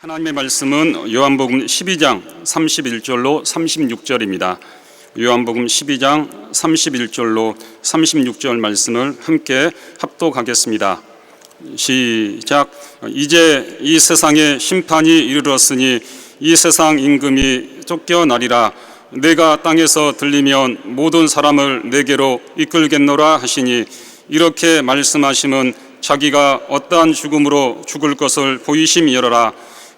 하나님의 말씀은 요한복음 12장 31절로 36절입니다. 요한복음 12장 31절로 36절 말씀을 함께 합독하겠습니다. 시작. 이제 이 세상에 심판이 이르렀으니 이 세상 임금이 쫓겨나리라. 내가 땅에서 들리면 모든 사람을 내게로 이끌겠노라 하시니, 이렇게 말씀하심은 자기가 어떠한 죽음으로 죽을 것을 보이심이로라.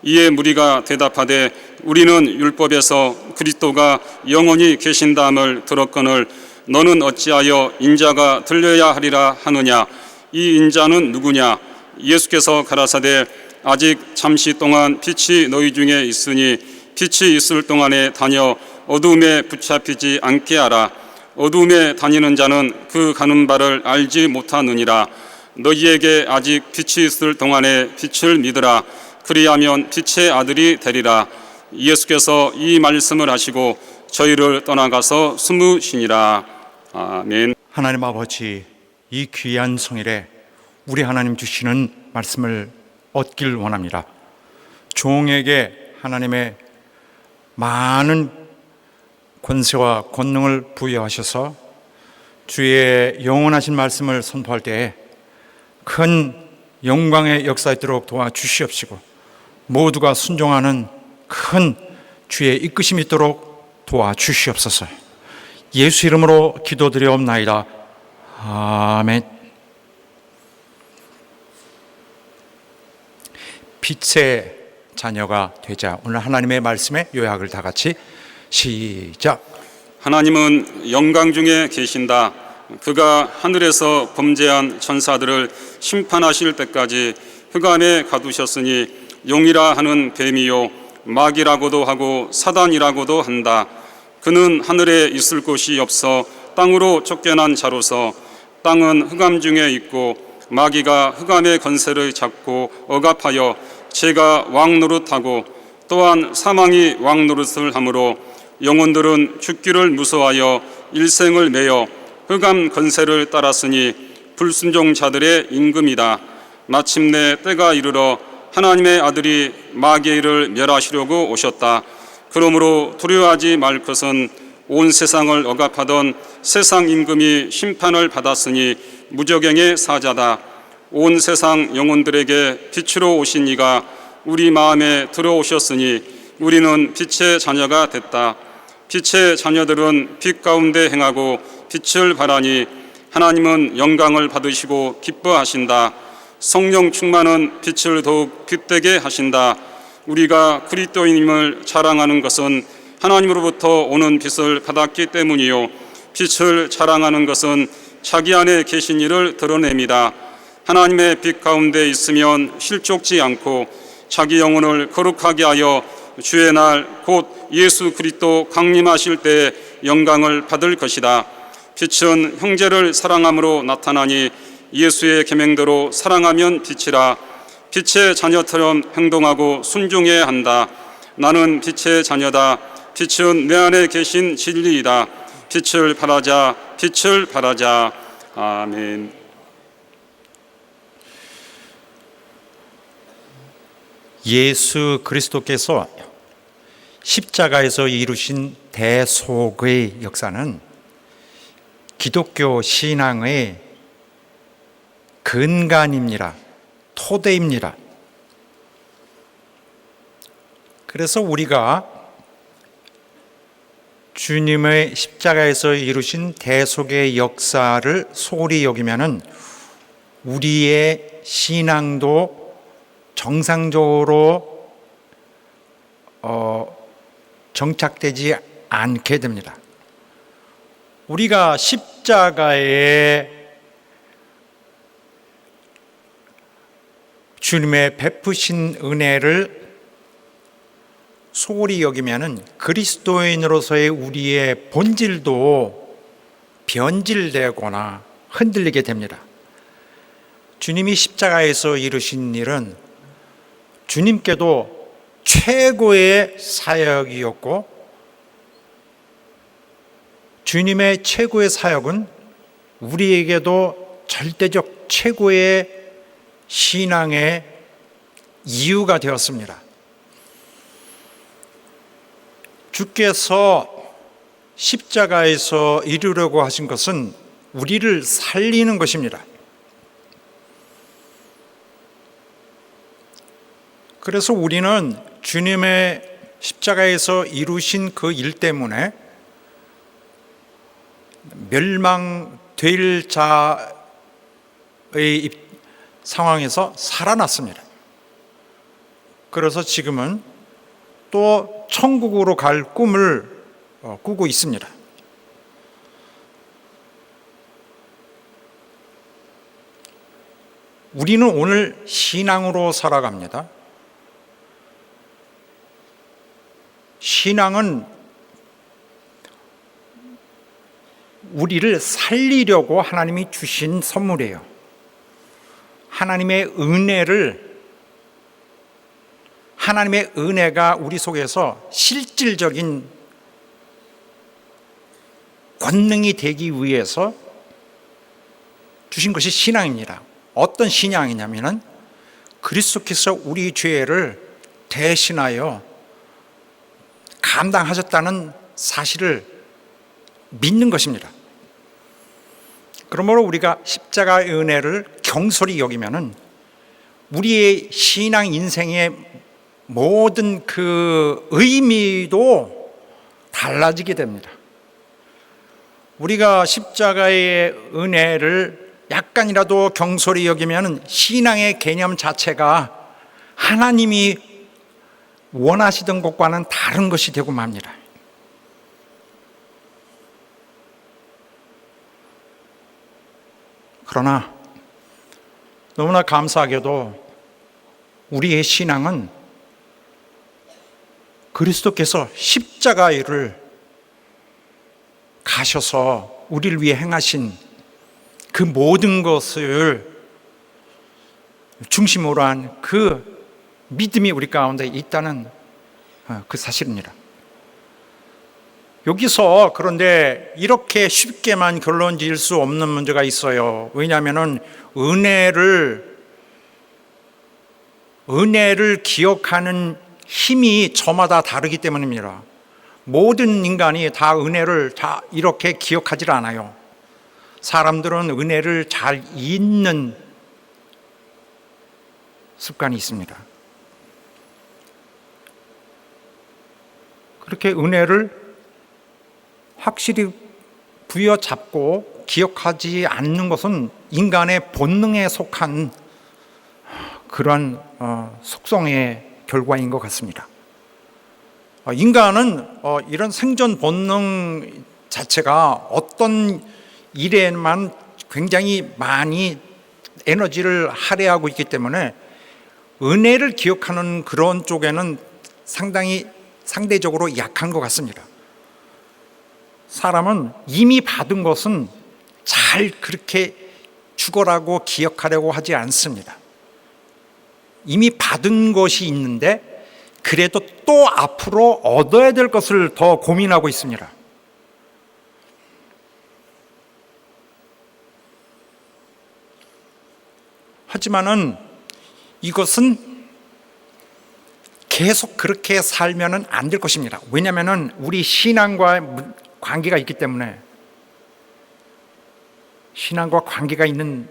이에 무리가 대답하되, 우리는 율법에서 그리스도가 영원히 계신다함을 들었거늘 너는 어찌하여 인자가 들려야 하리라 하느냐? 이 인자는 누구냐? 예수께서 가라사대, 아직 잠시 동안 빛이 너희 중에 있으니 빛이 있을 동안에 다녀 어두움에 붙잡히지 않게 하라. 어두움에 다니는 자는 그 가는 바를 알지 못하느니라. 너희에게 아직 빛이 있을 동안에 빛을 믿으라. 그리하면 빛의 아들이 되리라. 예수께서 이 말씀을 하시고 저희를 떠나가서 숨으시니라. 아멘. 하나님 아버지, 이 귀한 성일에 우리 하나님 주시는 말씀을 얻길 원합니다. 종에게 하나님의 많은 권세와 권능을 부여하셔서 주의 영원하신 말씀을 선포할 때에 큰 영광의 역사에 있도록 도와주시옵시고, 모두가 순종하는 큰 주의 이끄심이 있도록 도와주시옵소서. 예수 이름으로 기도드리옵나이다. 아멘. 빛의 자녀가 되자. 오늘 하나님의 말씀의 요약을 다 같이 시작. 하나님은 영광 중에 계신다. 그가 하늘에서 범죄한 천사들을 심판하실 때까지 흑암에 가두셨으니, 용이라 하는 뱀이요 마귀라고도 하고 사단이라고도 한다. 그는 하늘에 있을 곳이 없어 땅으로 쫓겨난 자로서 땅은 흑암 중에 있고 마귀가 흑암의 권세를 잡고 억압하여 죄가 왕노릇하고 또한 사망이 왕노릇을 하므로 영혼들은 죽기를 무서워하여 일생을 매여 흑암 권세를 따랐으니 불순종자들의 임금이다. 마침내 때가 이르러 하나님의 아들이 마귀의 일을 멸하시려고 오셨다. 그러므로 두려워하지 말 것은 온 세상을 억압하던 세상 임금이 심판을 받았으니 무저갱의 사자다. 온 세상 영혼들에게 빛으로 오신 이가 우리 마음에 들어오셨으니 우리는 빛의 자녀가 됐다. 빛의 자녀들은 빛 가운데 행하고 빛을 바라니 하나님은 영광을 받으시고 기뻐하신다. 성령 충만은 빛을 더욱 빛되게 하신다. 우리가 그리스도인임을 자랑하는 것은 하나님으로부터 오는 빛을 받았기 때문이요, 빛을 자랑하는 것은 자기 안에 계신 이를 드러냅니다. 하나님의 빛 가운데 있으면 실족지 않고 자기 영혼을 거룩하게 하여 주의 날 곧 예수 그리스도 강림하실 때에 영광을 받을 것이다. 빛은 형제를 사랑함으로 나타나니 예수의 계명대로 사랑하면 빛이라. 빛의 자녀처럼 행동하고 순종해야 한다. 나는 빛의 자녀다. 빛은 내 안에 계신 진리이다. 빛을 바라자, 빛을 바라자. 아멘. 예수 그리스도께서 십자가에서 이루신 대속의 역사는 기독교 신앙의 근간입니다. 토대입니다. 그래서 우리가 주님의 십자가에서 이루신 대속의 역사를 소홀히 여기면은 우리의 신앙도 정상적으로 정착되지 않게 됩니다. 우리가 십자가에 주님의 베푸신 은혜를 소홀히 여기면은 그리스도인으로서의 우리의 본질도 변질되거나 흔들리게 됩니다. 주님이 십자가에서 이루신 일은 주님께도 최고의 사역이었고, 주님의 최고의 사역은 우리에게도 절대적 최고의 신앙의 이유가 되었습니다. 주께서 십자가에서 이루려고 하신 것은 우리를 살리는 것입니다. 그래서 우리는 주님의 십자가에서 이루신 그 일 때문에 멸망될 자의 상황에서 살아났습니다. 그래서 지금은 또 천국으로 갈 꿈을 꾸고 있습니다. 우리는 오늘 신앙으로 살아갑니다. 신앙은 우리를 살리려고 하나님이 주신 선물이에요. 하나님의 은혜가 우리 속에서 실질적인 권능이 되기 위해서 주신 것이 신앙입니다. 어떤 신앙이냐면은 그리스도께서 우리 죄를 대신하여 감당하셨다는 사실을 믿는 것입니다. 그러므로 우리가 십자가의 은혜를 경솔히 여기면은 우리의 신앙 인생의 모든 그 의미도 달라지게 됩니다. 우리가 십자가의 은혜를 약간이라도 경솔히 여기면은 신앙의 개념 자체가 하나님이 원하시던 것과는 다른 것이 되고 맙니다. 그러나 너무나 감사하게도 우리의 신앙은 그리스도께서 십자가를 가셔서 우리를 위해 행하신 그 모든 것을 중심으로 한 그 믿음이 우리 가운데 있다는 그 사실입니다. 여기서 그런데 이렇게 쉽게만 결론 지을 수 없는 문제가 있어요. 왜냐하면 은혜를 기억하는 힘이 저마다 다르기 때문입니다. 모든 인간이 다 은혜를 다 이렇게 기억하지 않아요. 사람들은 은혜를 잘 잊는 습관이 있습니다. 그렇게 은혜를 확실히 부여잡고 기억하지 않는 것은 인간의 본능에 속한 그런 속성의 결과인 것 같습니다. 인간은 이런 생존 본능 자체가 어떤 일에만 굉장히 많이 에너지를 할애하고 있기 때문에 은혜를 기억하는 그런 쪽에는 상대적으로 약한 것 같습니다. 사람은 이미 받은 것은 잘 그렇게 죽어라고 기억하려고 하지 않습니다. 이미 받은 것이 있는데 그래도 또 앞으로 얻어야 될 것을 더 고민하고 있습니다. 하지만은 이것은 계속 그렇게 살면은 안 될 것입니다. 왜냐하면은 우리 신앙과 관계가 있기 때문에, 신앙과 관계가 있는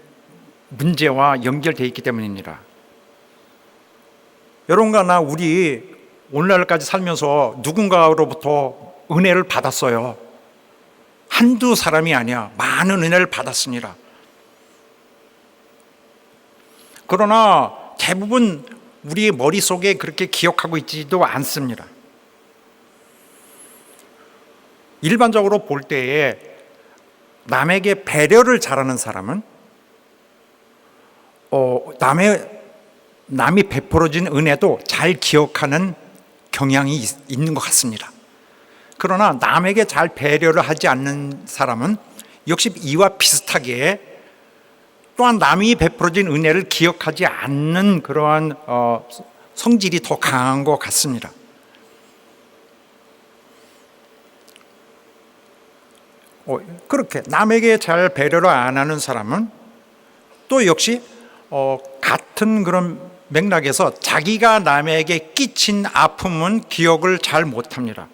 문제와 연결되어 있기 때문입니다. 여러분과 나 우리 오늘날까지 살면서 누군가로부터 은혜를 받았어요. 한두 사람이 아니야. 많은 은혜를 받았습니다. 그러나 대부분 우리의 머릿속에 그렇게 기억하고 있지도 않습니다. 일반적으로 볼 때에 남에게 배려를 잘하는 사람은 남이 베풀어진 은혜도 잘 기억하는 경향이 있는 것 같습니다. 그러나 남에게 잘 배려를 하지 않는 사람은 역시 이와 비슷하게 또한 남이 베풀어진 은혜를 기억하지 않는 그러한 성질이 더 강한 것 같습니다. 그렇게 남에게 잘 배려를 안 하는 사람은 또 역시 같은 그런 맥락에서 자기가 남에게 끼친 아픔은 기억을 잘 못합니다.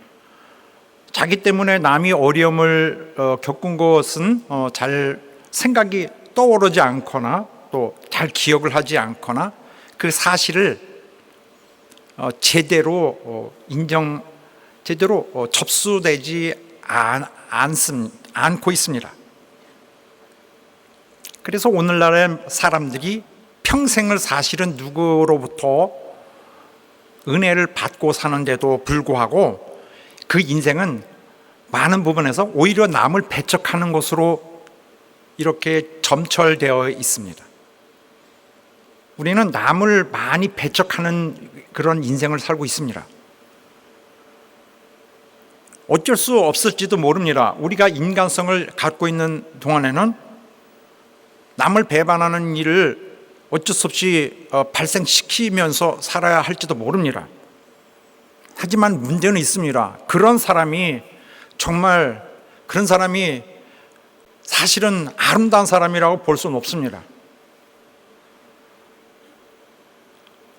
자기 때문에 남이 어려움을 겪은 것은 잘 생각이 떠오르지 않거나 또 잘 기억을 하지 않거나 그 사실을 제대로 제대로 접수되지 않고 있습니다. 그래서 오늘날의 사람들이 평생을 사실은 누구로부터 은혜를 받고 사는데도 불구하고 그 인생은 많은 부분에서 오히려 남을 배척하는 것으로 이렇게 점철되어 있습니다. 우리는 남을 많이 배척하는 그런 인생을 살고 있습니다. 어쩔 수 없을지도 모릅니다. 우리가 인간성을 갖고 있는 동안에는 남을 배반하는 일을 어쩔 수 없이 발생시키면서 살아야 할지도 모릅니다. 하지만 문제는 있습니다. 그런 사람이 사실은 아름다운 사람이라고 볼 수는 없습니다.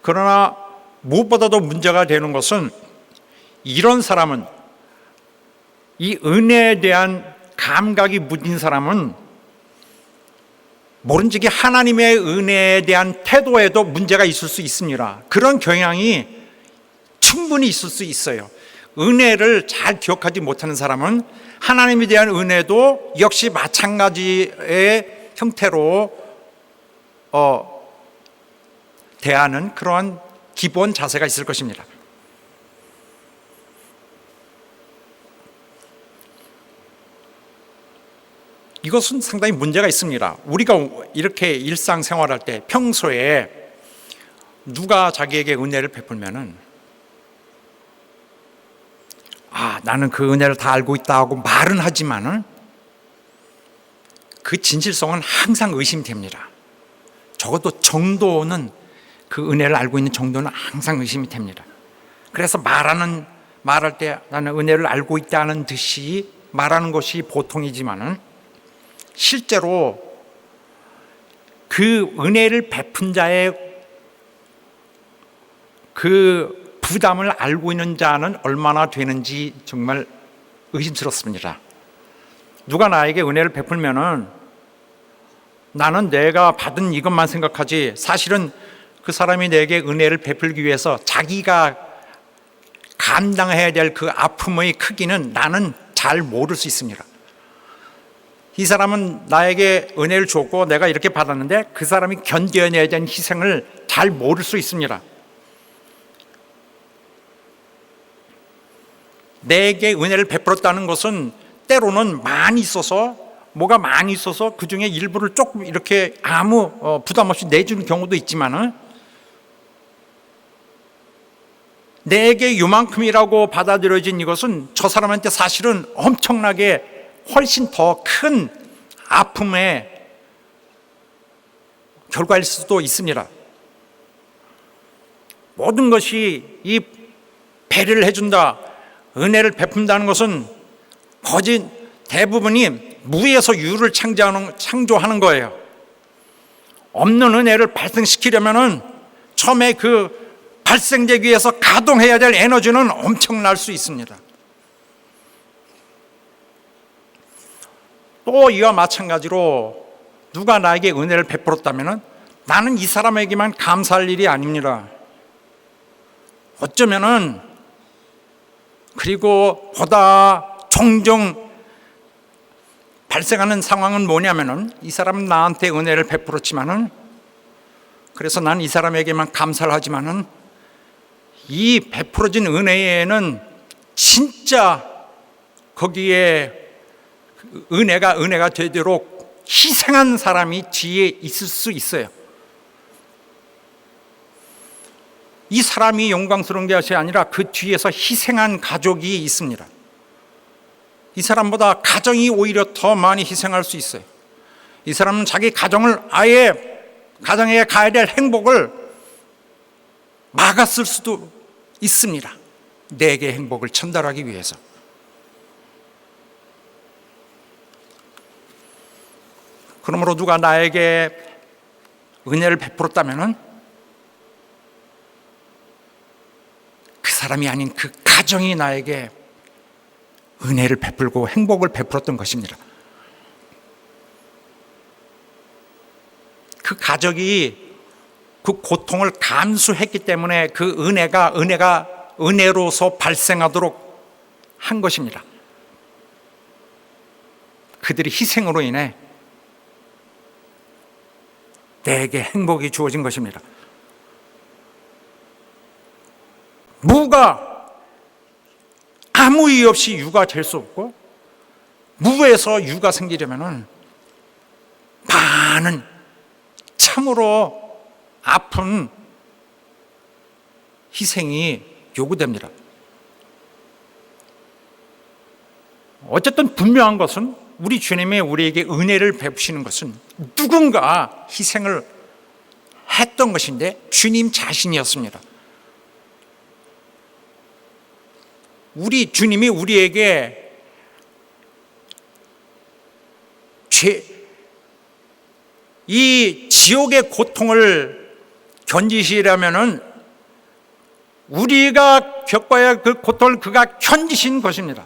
그러나 무엇보다도 문제가 되는 것은 이런 사람은, 이 은혜에 대한 감각이 무딘 사람은 모른지기 하나님의 은혜에 대한 태도에도 문제가 있을 수 있습니다. 그런 경향이 충분히 있을 수 있어요. 은혜를 잘 기억하지 못하는 사람은 하나님에 대한 은혜도 역시 마찬가지의 형태로 대하는 그러한 기본 자세가 있을 것입니다. 이것은 상당히 문제가 있습니다. 우리가 이렇게 일상생활할 때 평소에 누가 자기에게 은혜를 베풀면은 나는 그 은혜를 다 알고 있다 하고 말은 하지만은 그 진실성은 항상 의심됩니다. 적어도 정도는, 그 은혜를 알고 있는 정도는 항상 의심이 됩니다. 그래서 말할 때 나는 은혜를 알고 있다는 듯이 말하는 것이 보통이지만은 실제로 그 은혜를 베푼 자의 그 부담을 알고 있는 자는 얼마나 되는지 정말 의심스럽습니다. 누가 나에게 은혜를 베풀면은 나는 내가 받은 이것만 생각하지, 사실은 그 사람이 내게 은혜를 베풀기 위해서 자기가 감당해야 될 그 아픔의 크기는 나는 잘 모를 수 있습니다. 이 사람은 나에게 은혜를 줬고 내가 이렇게 받았는데 그 사람이 견뎌내야 되는 희생을 잘 모를 수 있습니다. 내게 은혜를 베풀었다는 것은 때로는 뭐가 많이 있어서 그 중에 일부를 조금 이렇게 아무 부담 없이 내주는 경우도 있지만은 내게 요만큼이라고 받아들여진 이것은 저 사람한테 사실은 엄청나게 훨씬 더 큰 아픔의 결과일 수도 있습니다. 모든 것이 이 배려를 해준다, 은혜를 베푼다는 것은 거의 대부분이 무에서 유를 창조하는 거예요. 없는 은혜를 발생시키려면은 처음에 그 발생되기 위해서 가동해야 될 에너지는 엄청날 수 있습니다. 또 이와 마찬가지로 누가 나에게 은혜를 베풀었다면 나는 이 사람에게만 감사할 일이 아닙니다. 어쩌면은 그리고 보다 종종 발생하는 상황은 뭐냐면은 이 사람은 나한테 은혜를 베풀었지만은 그래서 난 이 사람에게만 감사를 하지만은 이 베풀어진 은혜에는 진짜 거기에 은혜가 되도록 희생한 사람이 뒤에 있을 수 있어요. 이 사람이 영광스러운 것이 아니라 그 뒤에서 희생한 가족이 있습니다. 이 사람보다 가정이 오히려 더 많이 희생할 수 있어요. 이 사람은 자기 가정을 가정에 가야 될 행복을 막았을 수도 있습니다. 내게 행복을 전달하기 위해서. 그러므로 누가 나에게 은혜를 베풀었다면 그 사람이 아닌 그 가정이 나에게 은혜를 베풀고 행복을 베풀었던 것입니다. 그 가족이 그 고통을 감수했기 때문에 그 은혜가 은혜로서 발생하도록 한 것입니다. 그들의 희생으로 인해 내게 행복이 주어진 것입니다. 무가 아무 이유 없이 유가 될 수 없고, 무에서 유가 생기려면 많은 참으로 아픈 희생이 요구됩니다. 어쨌든 분명한 것은 우리 주님이 우리에게 은혜를 베푸시는 것은 누군가 희생을 했던 것인데 주님 자신이었습니다. 우리 주님이 우리에게 이 지옥의 고통을 견디시려면은 우리가 겪어야 할 그 고통을 그가 견디신 것입니다.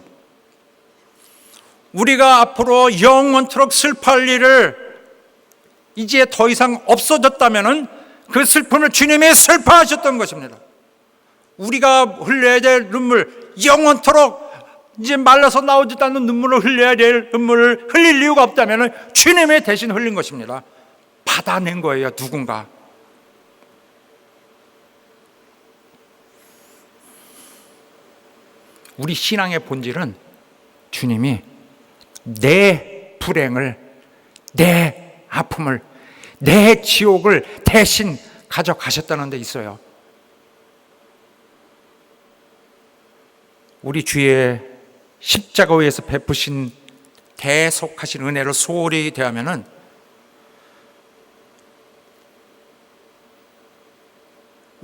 우리가 앞으로 영원토록 슬퍼할 일을 이제 더 이상 없어졌다면은 그 슬픔을 주님이 슬퍼하셨던 것입니다. 우리가 흘려야 될 눈물, 영원토록 이제 말라서 나오지도 않는 눈물을 흘려야 될 눈물을 흘릴 이유가 없다면은 주님이 대신 흘린 것입니다. 받아낸 거예요, 누군가. 우리 신앙의 본질은 주님이 내 불행을, 내 아픔을, 내 지옥을 대신 가져가셨다는 데 있어요. 우리 주의 십자가 위에서 베푸신 대속하신 은혜를 소홀히 대하면은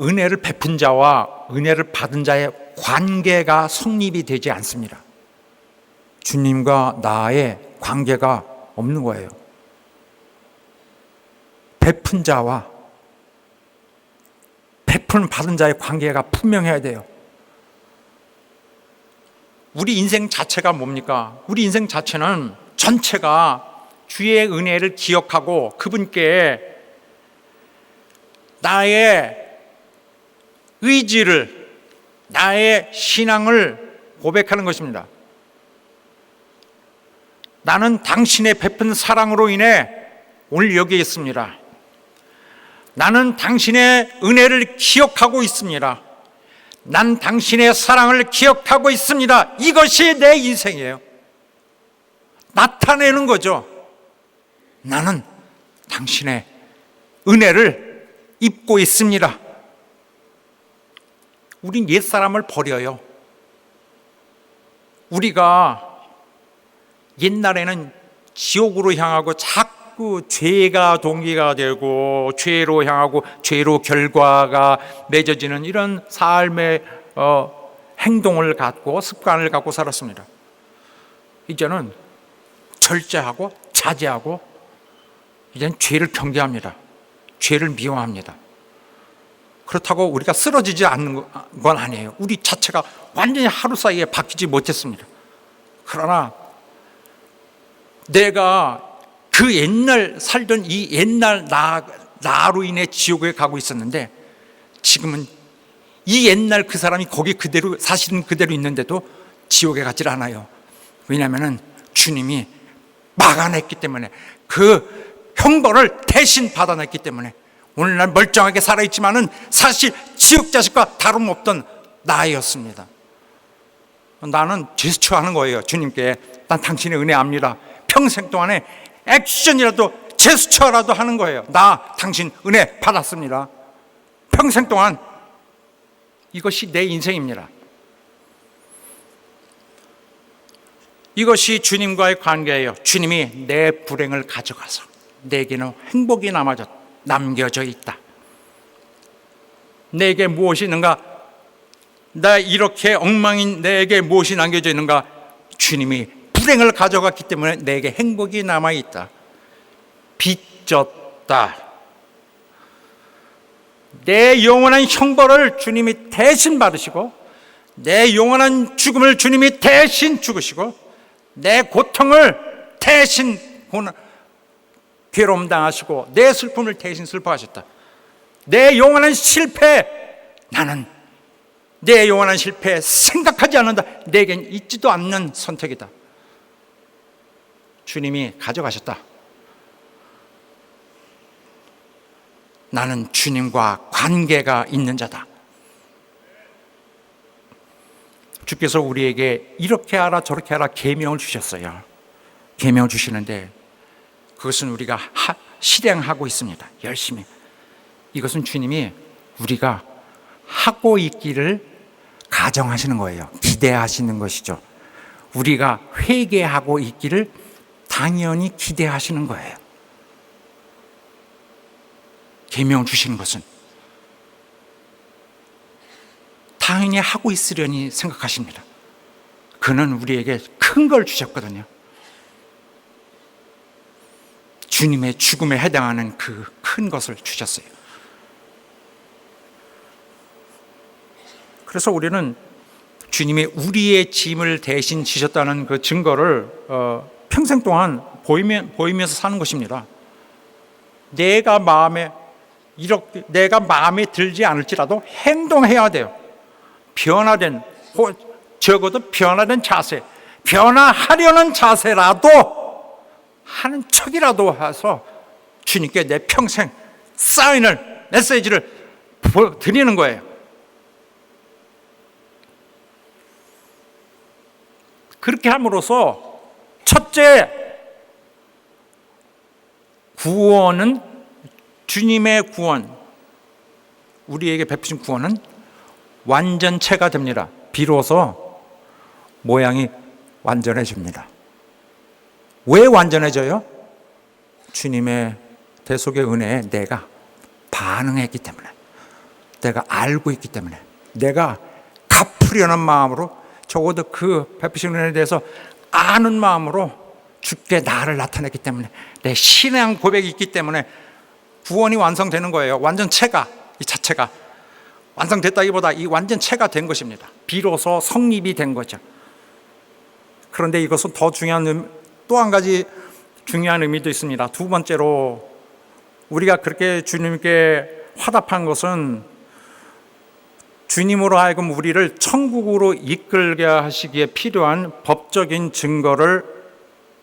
은혜를 베푼 자와 은혜를 받은 자의 관계가 성립이 되지 않습니다. 주님과 나의 관계가 없는 거예요. 베푼 자와 베풀 받은 자의 관계가 분명해야 돼요. 우리 인생 자체가 뭡니까? 우리 인생 자체는 전체가 주의 은혜를 기억하고 그분께 나의 의지를, 나의 신앙을 고백하는 것입니다. 나는 당신의 베푼 사랑으로 인해 오늘 여기에 있습니다. 나는 당신의 은혜를 기억하고 있습니다. 난 당신의 사랑을 기억하고 있습니다. 이것이 내 인생이에요. 나타내는 거죠. 나는 당신의 은혜를 입고 있습니다. 우린 옛사람을 버려요. 우리가 옛날에는 지옥으로 향하고 자꾸 죄가 동기가 되고 죄로 향하고 죄로 결과가 맺어지는 이런 삶의 행동을 갖고 습관을 갖고 살았습니다. 이제는 절제하고 자제하고 이제는 죄를 경계합니다. 죄를 미워합니다. 그렇다고 우리가 쓰러지지 않는 건 아니에요. 우리 자체가 완전히 하루 사이에 바뀌지 못했습니다. 그러나 내가 그 옛날 살던 이 옛날 나로 인해 지옥에 가고 있었는데 지금은 이 옛날 그 사람이 거기 그대로 사실은 그대로 있는데도 지옥에 가질 않아요. 왜냐하면 주님이 막아냈기 때문에, 그 형벌을 대신 받아냈기 때문에 오늘날 멀쩡하게 살아있지만은 사실 지옥 자식과 다름없던 나였습니다. 나는 제스처하는 거예요. 주님께 난 당신의 은혜 압니다. 평생 동안에 액션이라도 제스처라도 하는 거예요. 나 당신 은혜 받았습니다. 평생 동안 이것이 내 인생입니다. 이것이 주님과의 관계예요. 주님이 내 불행을 가져가서 내게는 행복이 남겨져 있다. 내게 무엇이 있는가? 나 이렇게 엉망인 내게 무엇이 남겨져 있는가? 주님이 불행을 가져갔기 때문에 내게 행복이 남아있다. 빚졌다. 내 영원한 형벌을 주님이 대신 받으시고 내 영원한 죽음을 주님이 대신 죽으시고 내 고통을 대신 괴로움 당하시고 내 슬픔을 대신 슬퍼하셨다. 내 영원한 실패, 나는 내 영원한 실패 생각하지 않는다. 내겐 있지도 않는 선택이다. 주님이 가져가셨다. 나는 주님과 관계가 있는 자다. 주께서 우리에게 이렇게 하라 저렇게 하라 계명을 주셨어요. 계명을 주시는데 그것은 우리가 실행하고 있습니다. 열심히. 이것은 주님이 우리가 하고 있기를 가정하시는 거예요. 기대하시는 것이죠. 우리가 회개하고 있기를 당연히 기대하시는 거예요. 계명 주시는 것은 당연히 하고 있으려니 생각하십니다. 그는 우리에게 큰 걸 주셨거든요. 주님의 죽음에 해당하는 그 큰 것을 주셨어요. 그래서 우리는 주님이 우리의 짐을 대신 지셨다는 그 증거를 평생 동안 보이면서 사는 것입니다. 내가 마음에 들지 않을지라도 행동해야 돼요. 적어도 변화된 자세, 변화하려는 자세라도 하는 척이라도 해서 주님께 내 평생 메시지를 드리는 거예요. 그렇게 함으로써 첫째, 구원은 주님의 구원, 우리에게 베푸신 구원은 완전체가 됩니다. 비로소 모양이 완전해집니다. 왜 완전해져요? 주님의 대속의 은혜에 내가 반응했기 때문에, 내가 알고 있기 때문에, 내가 갚으려는 마음으로, 적어도 그 베푸신 은혜에 대해서 아는 마음으로 주께 나를 나타냈기 때문에, 내 신앙 고백이 있기 때문에 구원이 완성되는 거예요. 완전체가, 이 자체가 완성됐다기보다 이 완전체가 된 것입니다. 비로소 성립이 된 거죠. 그런데 이것은 더 중요한 또 한 가지 중요한 의미도 있습니다. 두 번째로 우리가 그렇게 주님께 화답한 것은 주님으로 하여금 우리를 천국으로 이끌게 하시기에 필요한 법적인 증거를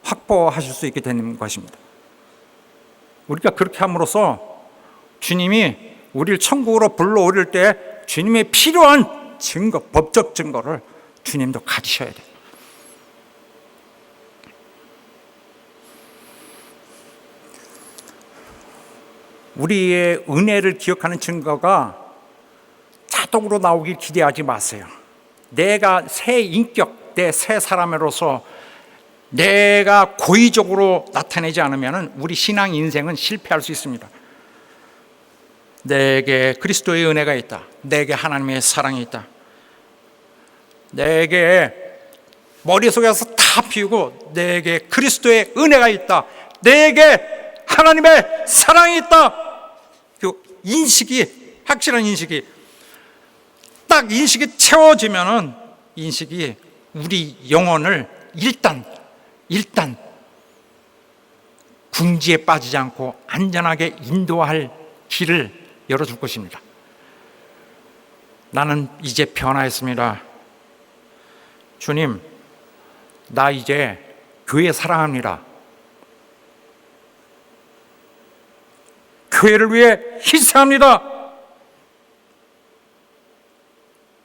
확보하실 수 있게 되는 것입니다. 우리가 그렇게 함으로써 주님이 우리를 천국으로 불러오릴 때 주님의 필요한 증거, 법적 증거를 주님도 가지셔야 돼요. 우리의 은혜를 기억하는 증거가 자동으로 나오길 기대하지 마세요. 내가 새 인격, 내 새 사람으로서 내가 고의적으로 나타내지 않으면 우리 신앙 인생은 실패할 수 있습니다. 내게 그리스도의 은혜가 있다. 내게 하나님의 사랑이 있다. 내게 머릿속에서 다 피우고 내게 그리스도의 은혜가 있다. 내게 하나님의 사랑이 있다. 그 인식이, 확실한 인식이 딱 인식이 채워지면은 인식이 우리 영혼을 일단 궁지에 빠지지 않고 안전하게 인도할 길을 열어줄 것입니다. 나는 이제 변화했습니다. 주님, 나 이제 교회 사랑합니다. 교회를 위해 희생합니다.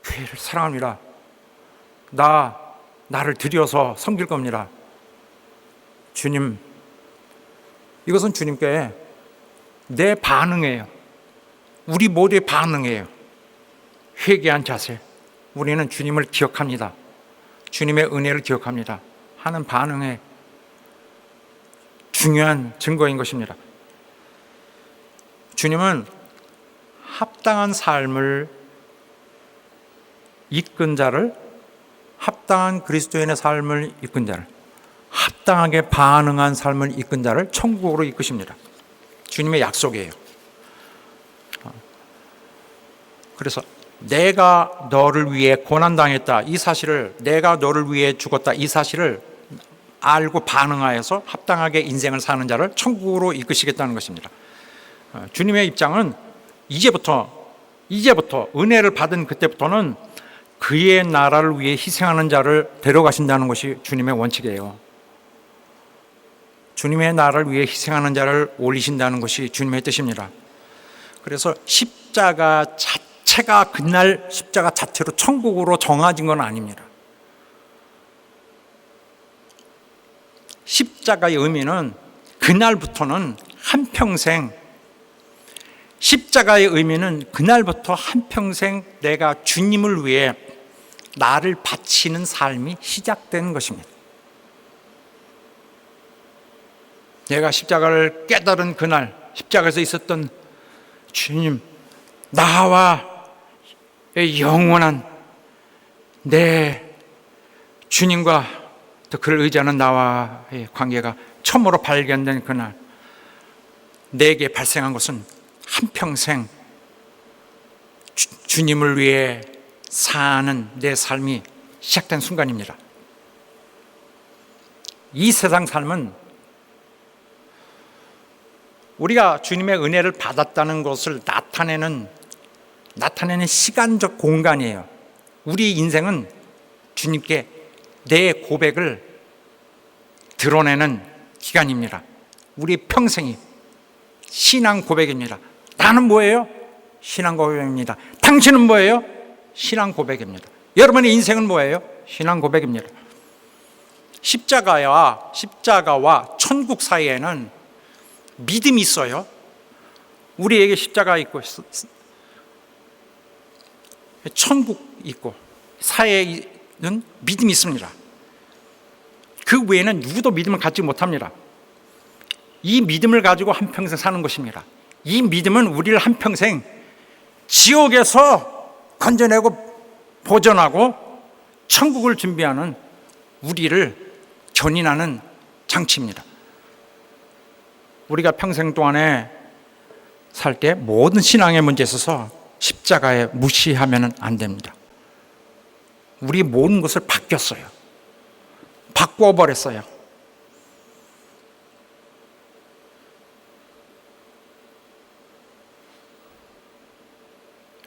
교회를 사랑합니다. 나를 드려서 섬길 겁니다. 주님, 이것은 주님께 내 반응이에요. 우리 모두의 반응이에요. 회개한 자세. 우리는 주님을 기억합니다. 주님의 은혜를 기억합니다. 하는 반응의 중요한 증거인 것입니다. 주님은 합당한 삶을 이끈 자를, 합당한 그리스도인의 삶을 이끈 자를, 합당하게 반응한 삶을 이끈 자를 천국으로 이끄십니다. 주님의 약속이에요. 그래서 내가 너를 위해 고난당했다, 이 사실을, 내가 너를 위해 죽었다, 이 사실을 알고 반응하여서 합당하게 인생을 사는 자를 천국으로 이끄시겠다는 것입니다. 주님의 입장은 이제부터 은혜를 받은 그때부터는 그의 나라를 위해 희생하는 자를 데려가신다는 것이 주님의 원칙이에요. 주님의 나라를 위해 희생하는 자를 올리신다는 것이 주님의 뜻입니다. 그래서 십자가 자체가 그날 십자가 자체로 천국으로 정해진 건 아닙니다. 십자가의 의미는 그날부터는 한평생, 십자가의 의미는 그날부터 한평생 내가 주님을 위해 나를 바치는 삶이 시작된 것입니다. 내가 십자가를 깨달은 그날, 십자가에서 있었던 주님, 나와 영원한 내 주님과 또 그를 의지하는 나와의 관계가 처음으로 발견된 그날, 내게 발생한 것은 한평생 주님을 위해 사는 내 삶이 시작된 순간입니다. 이 세상 삶은 우리가 주님의 은혜를 받았다는 것을 나타내는 시간적 공간이에요. 우리 인생은 주님께 내 고백을 드러내는 기간입니다. 우리 평생이 신앙 고백입니다. 나는 뭐예요? 신앙 고백입니다. 당신은 뭐예요? 신앙 고백입니다. 여러분의 인생은 뭐예요? 신앙 고백입니다. 십자가와 천국 사이에는 믿음이 있어요. 우리에게 십자가 있고 천국 있고 사이에는 믿음이 있습니다. 그 외에는 누구도 믿음을 갖지 못합니다. 이 믿음을 가지고 한평생 사는 것입니다. 이 믿음은 우리를 한평생 지옥에서 건져내고 보존하고 천국을 준비하는 우리를 견인하는 장치입니다. 우리가 평생 동안에 살 때 모든 신앙의 문제에 있어서 십자가에 무시하면 안 됩니다. 우리 모든 것을 바뀌었어요. 바꿔버렸어요.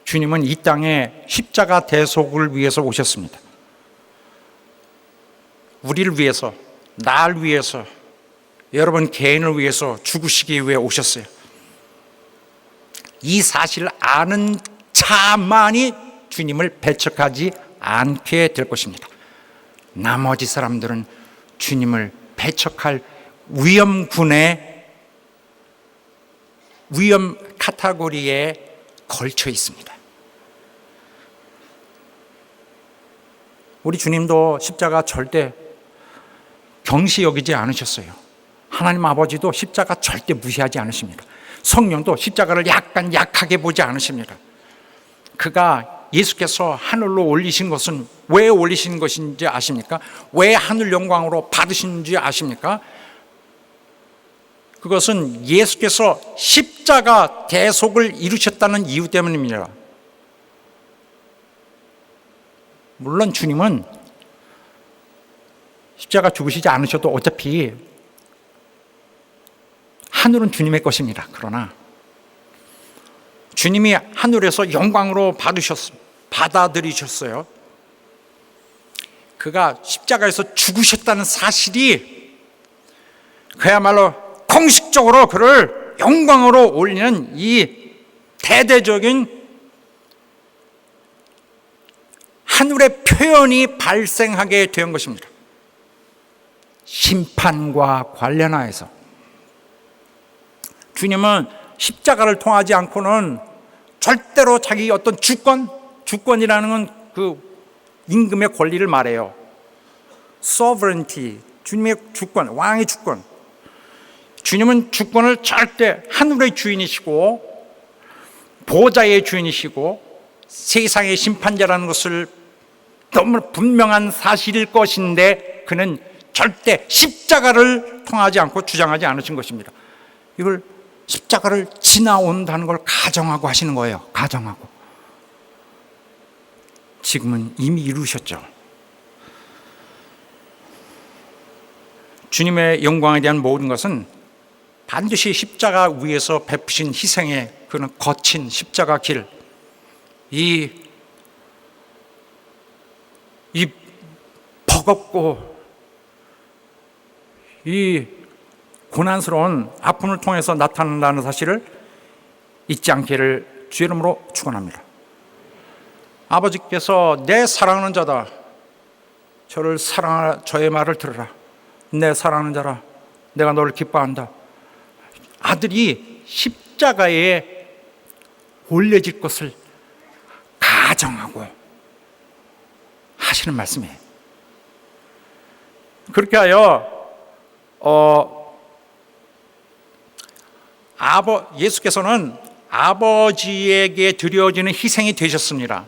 주님은 이 땅에 십자가 대속을 위해서 오셨습니다. 우리를 위해서, 날 위해서, 여러분 개인을 위해서 죽으시기 위해 오셨어요. 이 사실을 아는 자만이 주님을 배척하지 않게 될 것입니다. 나머지 사람들은 주님을 배척할 위험 카테고리에 걸쳐 있습니다. 우리 주님도 십자가 절대 경시 여기지 않으셨어요. 하나님 아버지도 십자가 절대 무시하지 않으십니다. 성령도 십자가를 약간 약하게 보지 않으십니다. 그가 예수께서 하늘로 올리신 것은 왜 올리신 것인지 아십니까? 왜 하늘 영광으로 받으신지 아십니까? 그것은 예수께서 십자가 대속을 이루셨다는 이유 때문입니다. 물론 주님은 십자가 죽으시지 않으셔도 어차피 하늘은 주님의 것입니다. 그러나 주님이 하늘에서 영광으로 받아들이셨어요. 그가 십자가에서 죽으셨다는 사실이 그야말로 공식적으로 그를 영광으로 올리는 이 대대적인 하늘의 표현이 발생하게 된 것입니다. 심판과 관련하여서 주님은 십자가를 통하지 않고는 절대로 자기 어떤 주권이라는 건 그 임금의 권리를 말해요. sovereignty, 주님의 주권, 왕의 주권. 주님은 주권을 절대 하늘의 주인이시고 보좌의 주인이시고 세상의 심판자라는 것을 너무 분명한 사실일 것인데 그는 절대 십자가를 통하지 않고 주장하지 않으신 것입니다. 이걸 십자가를 지나온다는 걸 가정하고 하시는 거예요. 가정하고. 지금은 이미 이루셨죠. 주님의 영광에 대한 모든 것은 반드시 십자가 위에서 베푸신 희생의 그는 거친 십자가 길, 이 버겁고 이 고난스러운 아픔을 통해서 나타난다는 사실을 잊지 않기를 주의 이름으로 축원합니다. 아버지께서 내 사랑하는 자다, 저를 사랑하라, 저의 말을 들으라, 내 사랑하는 자라, 내가 너를 기뻐한다. 아들이 십자가에 올려질 것을 가정하고 하시는 말씀이에요. 그렇게 하여 예수께서는 아버지에게 드려지는 희생이 되셨습니다.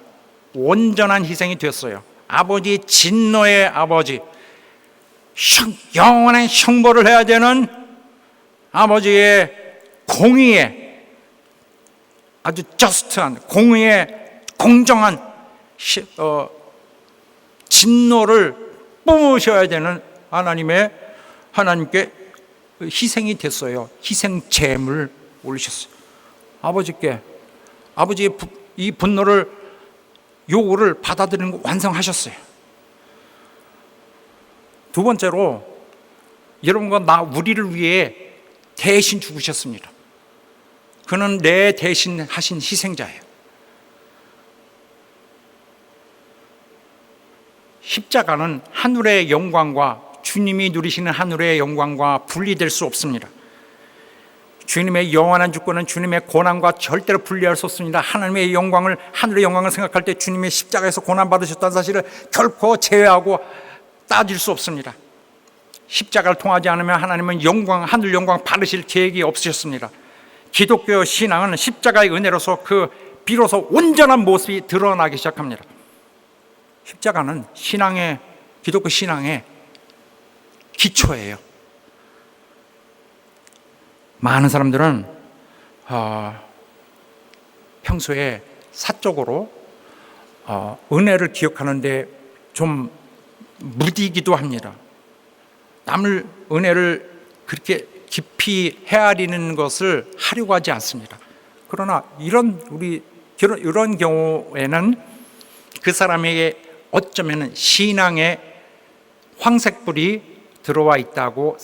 온전한 희생이 되었어요. 아버지의 진노의 아버지, 영원한 형벌을 해야 되는 아버지의 공의의 아주 저스트한, 공의의 공정한 진노를 뿜으셔야 되는 하나님께 희생이 됐어요. 희생 제물 올리셨어요. 아버지의 이 분노를, 요구를 받아들이는 거 완성하셨어요. 두 번째로, 여러분과 우리를 위해 대신 죽으셨습니다. 그는 내 대신 하신 희생자예요. 십자가는 하늘의 영광과, 주님이 누리시는 하늘의 영광과 분리될 수 없습니다. 주님의 영원한 주권은 주님의 고난과 절대로 분리할 수 없습니다. 하나님의 영광을, 하늘의 영광을 생각할 때 주님의 십자가에서 고난받으셨다는 사실을 결코 제외하고 따질 수 없습니다. 십자가를 통하지 않으면 하나님은 하늘 영광 받으실 계획이 없으셨습니다. 기독교 신앙은 십자가의 은혜로서 비로소 온전한 모습이 드러나기 시작합니다. 십자가는 기독교 신앙의 기초예요. 많은 사람들은 평소에 사적으로 은혜를 기억하는데 좀 무디기도 합니다. 남을 은혜를 그렇게 깊이 헤아리는 것을 하려고 하지 않습니다. 그러나 이런 경우에는 그 사람에게 어쩌면 신앙의 황색불이 들어와 있다고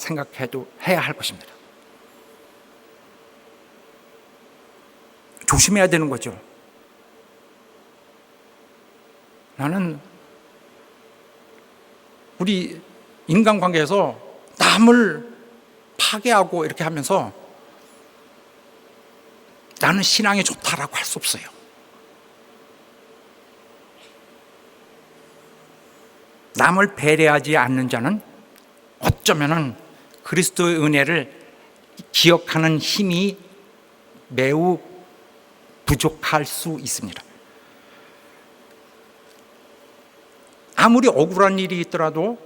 해야 할 것입니다. 조심해야 되는 거죠. 나는 우리 인간관계에서 남을 파괴하고 이렇게 하면서 나는 신앙이 좋다라고 할 수 없어요. 남을 배려하지 않는 자는 어쩌면 그리스도의 은혜를 기억하는 힘이 매우 부족할 수 있습니다. 아무리 억울한 일이 있더라도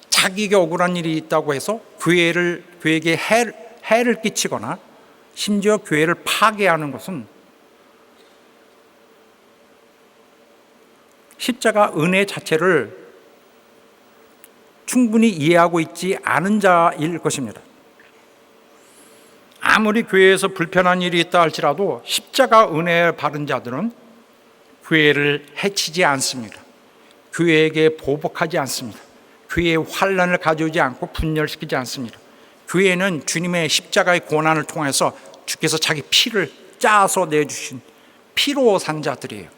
자기에게 억울한 일이 있다고 해서 교회에게 해를 끼치거나 심지어 교회를 파괴하는 것은 십자가 은혜 자체를 충분히 이해하고 있지 않은 자일 것입니다. 아무리 교회에서 불편한 일이 있다 할지라도 십자가 은혜를 받은 자들은 교회를 해치지 않습니다. 교회에게 보복하지 않습니다. 교회에 환난을 가져오지 않고 분열시키지 않습니다. 교회는 주님의 십자가의 고난을 통해서 주께서 자기 피를 짜서 내주신 피로 산 자들이에요.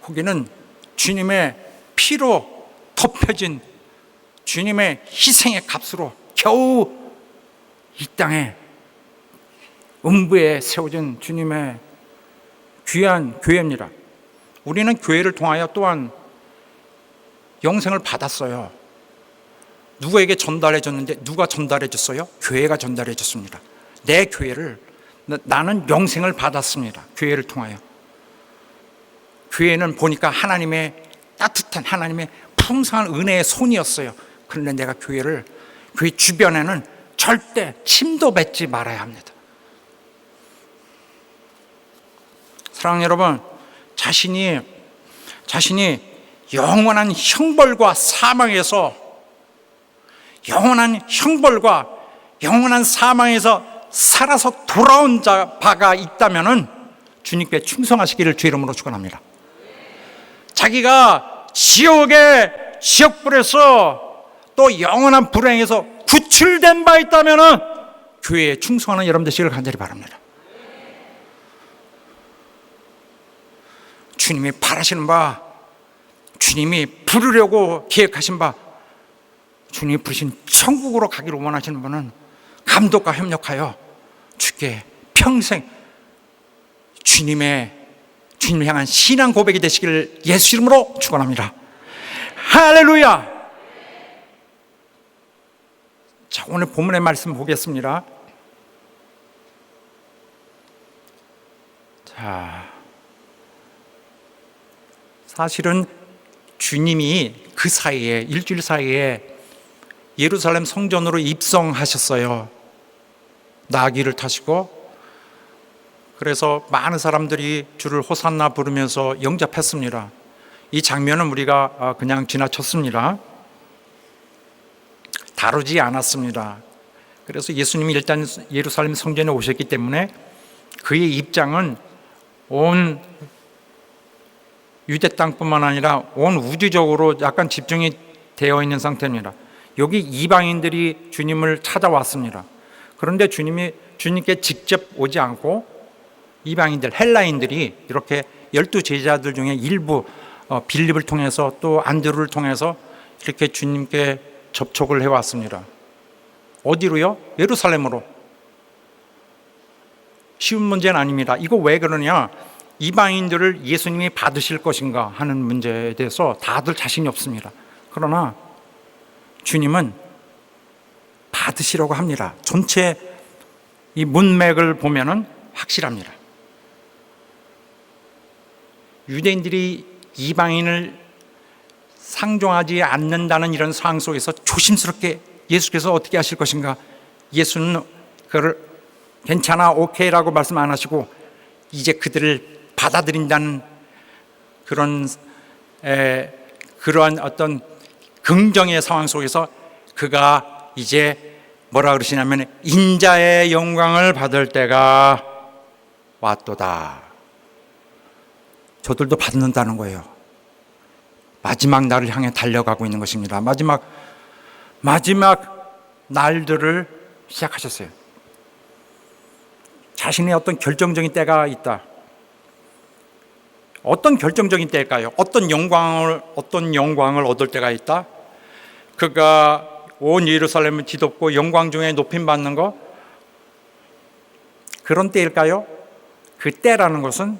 거기는 주님의 피로 덮여진 주님의 희생의 값으로 겨우 이 땅에 음부에 세워진 주님의 귀한 교회입니다. 우리는 교회를 통하여 또한 영생을 받았어요. 누구에게 전달해 줬는데 누가 전달해 줬어요? 교회가 전달해 줬습니다. 내 교회를, 나는 영생을 받았습니다. 교회를 통하여. 교회는 보니까 하나님의 따뜻한, 하나님의 풍성한 은혜의 손이었어요. 그런데 내가 교회 주변에는 절대 침도 뱉지 말아야 합니다. 사랑하는 여러분, 자신이 자신이 영원한 형벌과 사망에서 살아서 돌아온 바가 있다면은 주님께 충성하시기를 주 이름으로 축원합니다. 자기가 지옥불에서 또 영원한 불행에서 구출된 바 있다면은 교회에 충성하는 여러분 되시기를 간절히 바랍니다. 주님이 바라시는 바, 주님이 부르려고 계획하신 바, 주님이 부르신 천국으로 가기를 원하시는 분은 감독과 협력하여 주께 평생 주님을 향한 신앙 고백이 되시기를 예수 이름으로 축원합니다. 할렐루야. 자, 오늘 본문의 말씀 보겠습니다. 자, 사실은 주님이 그 사이에, 일주일 사이에 예루살렘 성전으로 입성하셨어요. 나귀를 타시고. 그래서 많은 사람들이 주를 호산나 부르면서 영접했습니다. 이 장면은 우리가 그냥 지나쳤습니다. 다루지 않았습니다. 그래서 예수님이 일단 예루살렘 성전에 오셨기 때문에 그의 입장은 온 유대 땅뿐만 아니라 온 우주적으로 약간 집중이 되어 있는 상태입니다. 여기 이방인들이 주님을 찾아왔습니다. 그런데 주님께 직접 오지 않고 이방인들, 헬라인들이 이렇게 12 제자들 중에 일부 빌립을 통해서 또 안드루를 통해서 이렇게 주님께 접촉을 해왔습니다. 어디로요? 예루살렘으로. 쉬운 문제는 아닙니다. 이거 왜 그러냐? 이방인들을 예수님이 받으실 것인가 하는 문제에 대해서 다들 자신이 없습니다. 그러나 주님은 받으시려고 합니다. 전체 이 문맥을 보면은 확실합니다. 유대인들이 이방인을 상종하지 않는다는 이런 상황 속에서 조심스럽게 예수께서 어떻게 하실 것인가? 예수는 그를 괜찮아, 오케이라고 말씀 안 하시고 이제 그들을 받아들인다는 그러한 어떤 긍정의 상황 속에서 그가 이제 뭐라 그러시냐면 인자의 영광을 받을 때가 왔도다. 저들도 받는다는 거예요. 마지막 날을 향해 달려가고 있는 것입니다. 마지막 날들을 시작하셨어요. 자신의 어떤 결정적인 때가 있다. 어떤 결정적인 때일까요? 어떤 영광을 얻을 때가 있다? 그가 온 예루살렘을 뒤덮고 영광 중에 높임 받는 거, 그런 때일까요? 그 때라는 것은,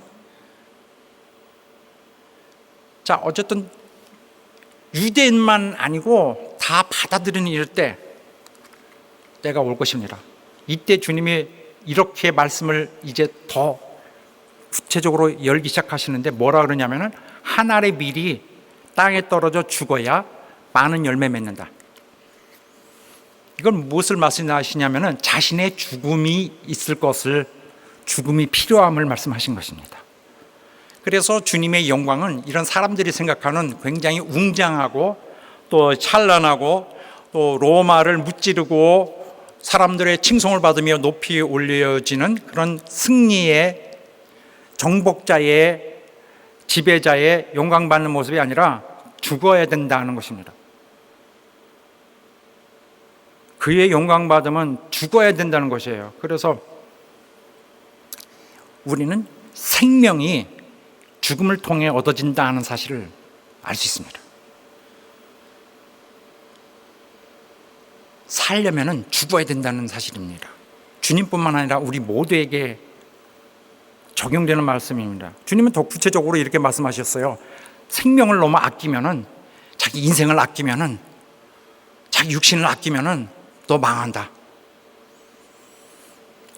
자, 어쨌든 유대인만 아니고 다 받아들이는 이럴 때가 올 것입니다. 이때 주님이 이렇게 말씀을 이제 더 구체적으로 열기 시작하시는데 뭐라 그러냐면은 한 알의 밀이 땅에 떨어져 죽어야 많은 열매 맺는다. 이건 무엇을 말씀하시냐면은 자신의 죽음이 있을 것을, 죽음이 필요함을 말씀하신 것입니다. 그래서 주님의 영광은 이런 사람들이 생각하는 굉장히 웅장하고 또 찬란하고 또 로마를 무찌르고 사람들의 칭송을 받으며 높이 올려지는 그런 승리의 정복자의, 지배자의 영광받는 모습이 아니라 죽어야 된다는 것입니다. 그의 영광받음은 죽어야 된다는 것이에요. 그래서 우리는 생명이 죽음을 통해 얻어진다는 사실을 알 수 있습니다. 살려면은 죽어야 된다는 사실입니다. 주님뿐만 아니라 우리 모두에게 적용되는 말씀입니다. 주님은 더 구체적으로 이렇게 말씀하셨어요. 생명을 너무 아끼면은, 자기 인생을 아끼면은, 자기 육신을 아끼면은 너 망한다.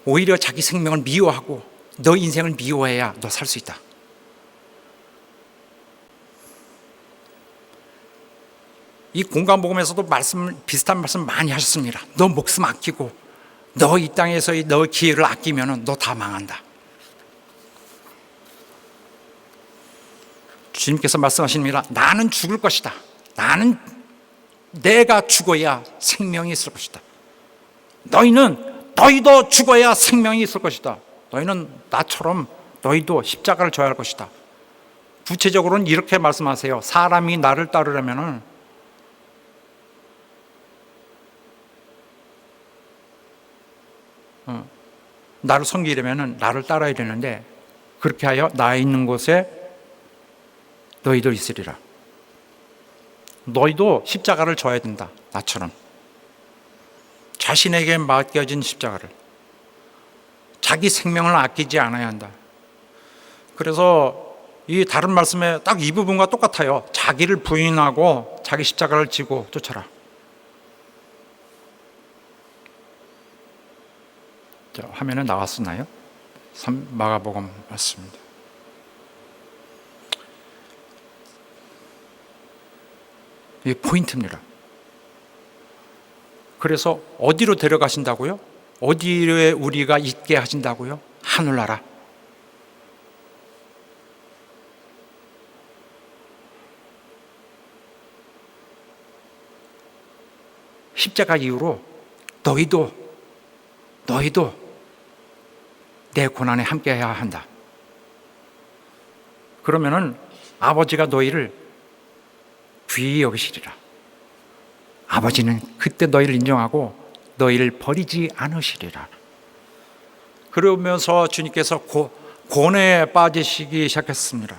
오히려 자기 생명을 미워하고 너 인생을 미워해야 너 살 수 있다. 이 공간복음에서도 비슷한 말씀 많이 하셨습니다. 너 목숨 아끼고 너 이 땅에서의 너 기회를 아끼면은 너 다 망한다. 주님께서 말씀하십니다. 나는 죽을 것이다. 내가 죽어야 생명이 있을 것이다. 너희도 죽어야 생명이 있을 것이다. 너희는 나처럼 너희도 십자가를 져야 할 것이다. 구체적으로는 이렇게 말씀하세요. 사람이 나를 따르려면은 나를 섬기려면은 나를 따라야 되는데, 그렇게 하여 나 있는 곳에 너희도 있으리라. 너희도 십자가를 져야 된다. 나처럼 자신에게 맡겨진 십자가를, 자기 생명을 아끼지 않아야 한다. 그래서 이 다른 말씀에 딱 이 부분과 똑같아요. 자기를 부인하고 자기 십자가를 지고 쫓아라. 자, 화면에 나왔었나요? 마가복음 맞습니다. 이게 포인트입니다. 그래서 어디로 데려가신다고요? 어디에 우리가 있게 하신다고요? 하늘나라. 십자가 이후로 너희도 내 고난에 함께해야 한다. 그러면은 아버지가 너희를 귀히 여기시리라. 아버지는 그때 너희를 인정하고 너희를 버리지 않으시리라. 그러면서 주님께서 고뇌에 빠지시기 시작했습니다.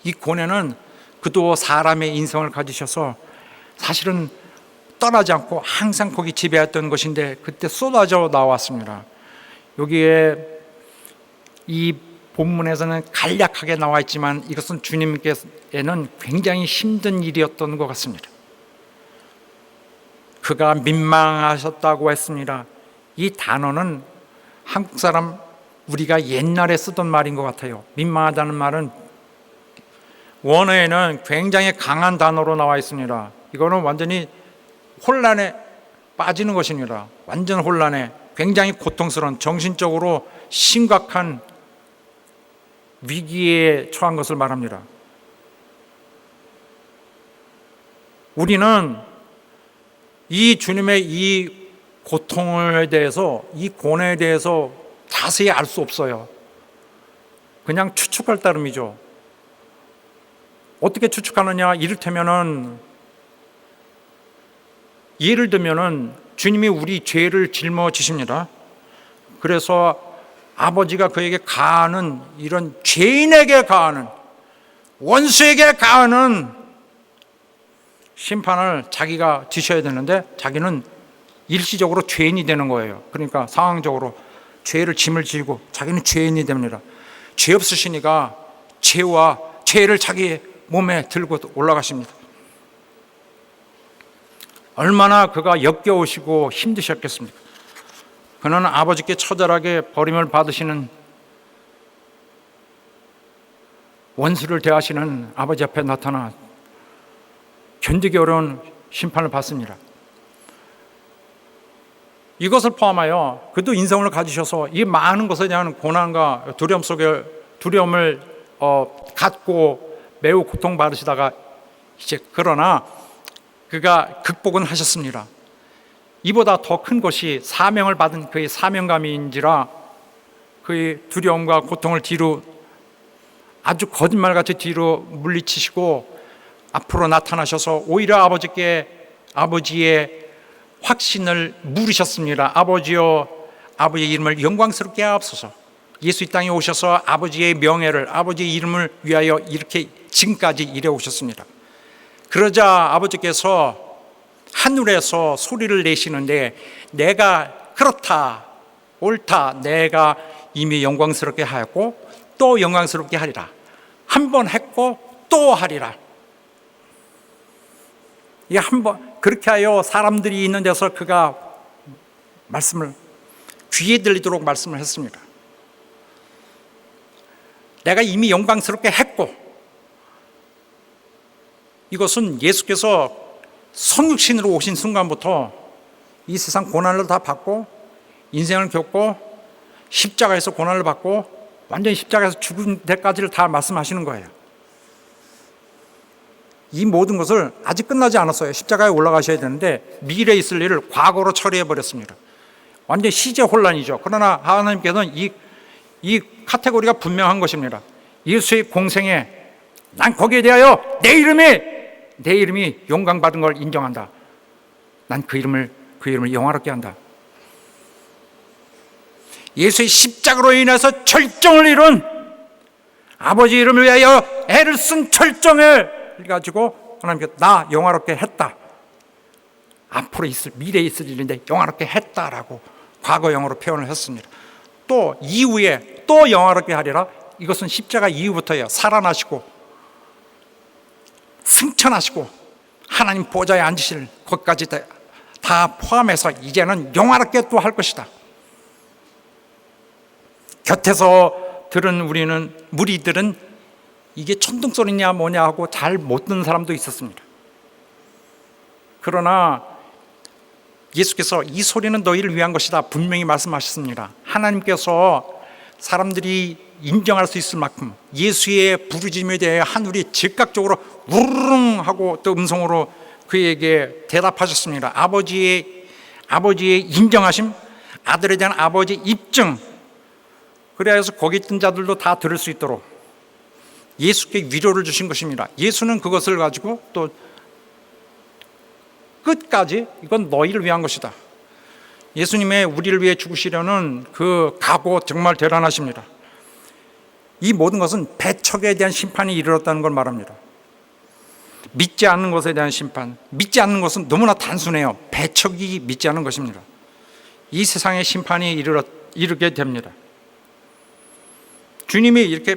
이 고뇌는 그도 사람의 인성을 가지셔서 사실은 떠나지 않고 항상 거기 지배했던 것인데, 그때 쏟아져 나왔습니다. 여기에 이 본문에서는 간략하게 나와 있지만 이것은 주님께서는 굉장히 힘든 일이었던 것 같습니다. 그가 민망하셨다고 했습니다. 이 단어는 한국 사람 우리가 옛날에 쓰던 말인 것 같아요. 민망하다는 말은 원어에는 굉장히 강한 단어로 나와 있습니다. 이거는 완전히 혼란에 빠지는 것입니다. 완전 혼란에, 굉장히 고통스러운, 정신적으로 심각한 위기에 처한 것을 말합니다. 우리는 이 주님의 이 고통에 대해서, 이 고뇌에 대해서 자세히 알 수 없어요. 그냥 추측할 따름이죠. 어떻게 추측하느냐? 이를테면은, 예를 들면은 주님이 우리 죄를 짊어지십니다. 그래서 아버지가 그에게 가하는, 이런 죄인에게 가하는, 원수에게 가하는 심판을 자기가 지셔야 되는데, 자기는 일시적으로 죄인이 되는 거예요. 그러니까 상황적으로 죄를 짐을 지고 자기는 죄인이 됩니다. 죄 없으시니까 죄를 자기 몸에 들고 올라가십니다. 얼마나 그가 역겨우시고 힘드셨겠습니까? 그는 아버지께 처절하게 버림을 받으시는, 원수를 대하시는 아버지 앞에 나타나 견디기 어려운 심판을 받습니다. 이것을 포함하여 그도 인성을 가지셔서 이 많은 것에 대한 고난과 두려움 속에 두려움을 갖고 매우 고통받으시다가 이제 그러나 그가 극복은 하셨습니다. 이보다 더 큰 것이 사명을 받은 그의 사명감인지라 그의 두려움과 고통을 뒤로, 아주 거짓말같이 뒤로 물리치시고 앞으로 나타나셔서 오히려 아버지의 확신을 물으셨습니다. 아버지여, 아버지의 이름을 영광스럽게 하옵소서. 예수 이 땅에 오셔서 아버지의 명예를, 아버지의 이름을 위하여 이렇게 지금까지 일해 오셨습니다. 그러자 아버지께서 하늘에서 소리를 내시는데, 내가 그렇다, 옳다, 내가 이미 영광스럽게 하였고 또 영광스럽게 하리라. 한 번 했고 또 하리라. 이 한 번 그렇게 하여 사람들이 있는 데서 그가 말씀을 귀에 들리도록 말씀을 했습니다. 내가 이미 영광스럽게 했고, 이것은 예수께서 성육신으로 오신 순간부터 이 세상 고난을 다 받고 인생을 겪고 십자가에서 고난을 받고 완전히 십자가에서 죽은 데까지를 다 말씀하시는 거예요. 이 모든 것을 아직 끝나지 않았어요. 십자가에 올라가셔야 되는데 미래에 있을 일을 과거로 처리해 버렸습니다. 완전 시제 혼란이죠. 그러나 하나님께서는 이 카테고리가 분명한 것입니다. 예수의 공생에 난 거기에 대하여 내 이름이 영광받은 걸 인정한다. 난 그 이름을 영화롭게 한다. 예수의 십자가로 인해서 철정을 이룬, 아버지 이름을 위하여 애를 쓴 철정을 가지고 하나님께서 나 영화롭게 했다. 앞으로 미래에 있을 일인데 영화롭게 했다라고 과거형으로 표현을 했습니다. 또 이후에 또 영화롭게 하리라. 이것은 십자가 이후부터예요. 살아나시고 승천하시고 하나님 보좌에 앉으실 것까지 다 포함해서 이제는 영화롭게 또 할 것이다. 곁에서 들은 무리들은 이게 천둥소리냐 뭐냐 하고 잘 못 듣는 사람도 있었습니다. 그러나 예수께서 이 소리는 너희를 위한 것이다 분명히 말씀하셨습니다. 하나님께서 사람들이 인정할 수 있을 만큼 예수의 부르짖음에 대해 하늘이 즉각적으로 우르릉 하고 또 음성으로 그에게 대답하셨습니다. 아버지의 인정하심, 아들에 대한 아버지의 입증. 그래서 거기 있던 자들도 다 들을 수 있도록 예수께 위로를 주신 것입니다. 예수는 그것을 가지고 또 끝까지 이건 너희를 위한 것이다. 예수님의 우리를 위해 죽으시려는 그 각오 정말 대단하십니다. 이 모든 것은 배척에 대한 심판이 이르렀다는 걸 말합니다. 믿지 않는 것에 대한 심판. 믿지 않는 것은 너무나 단순해요. 배척이 믿지 않는 것입니다. 이 세상의 심판이 이르게 됩니다. 주님이 이렇게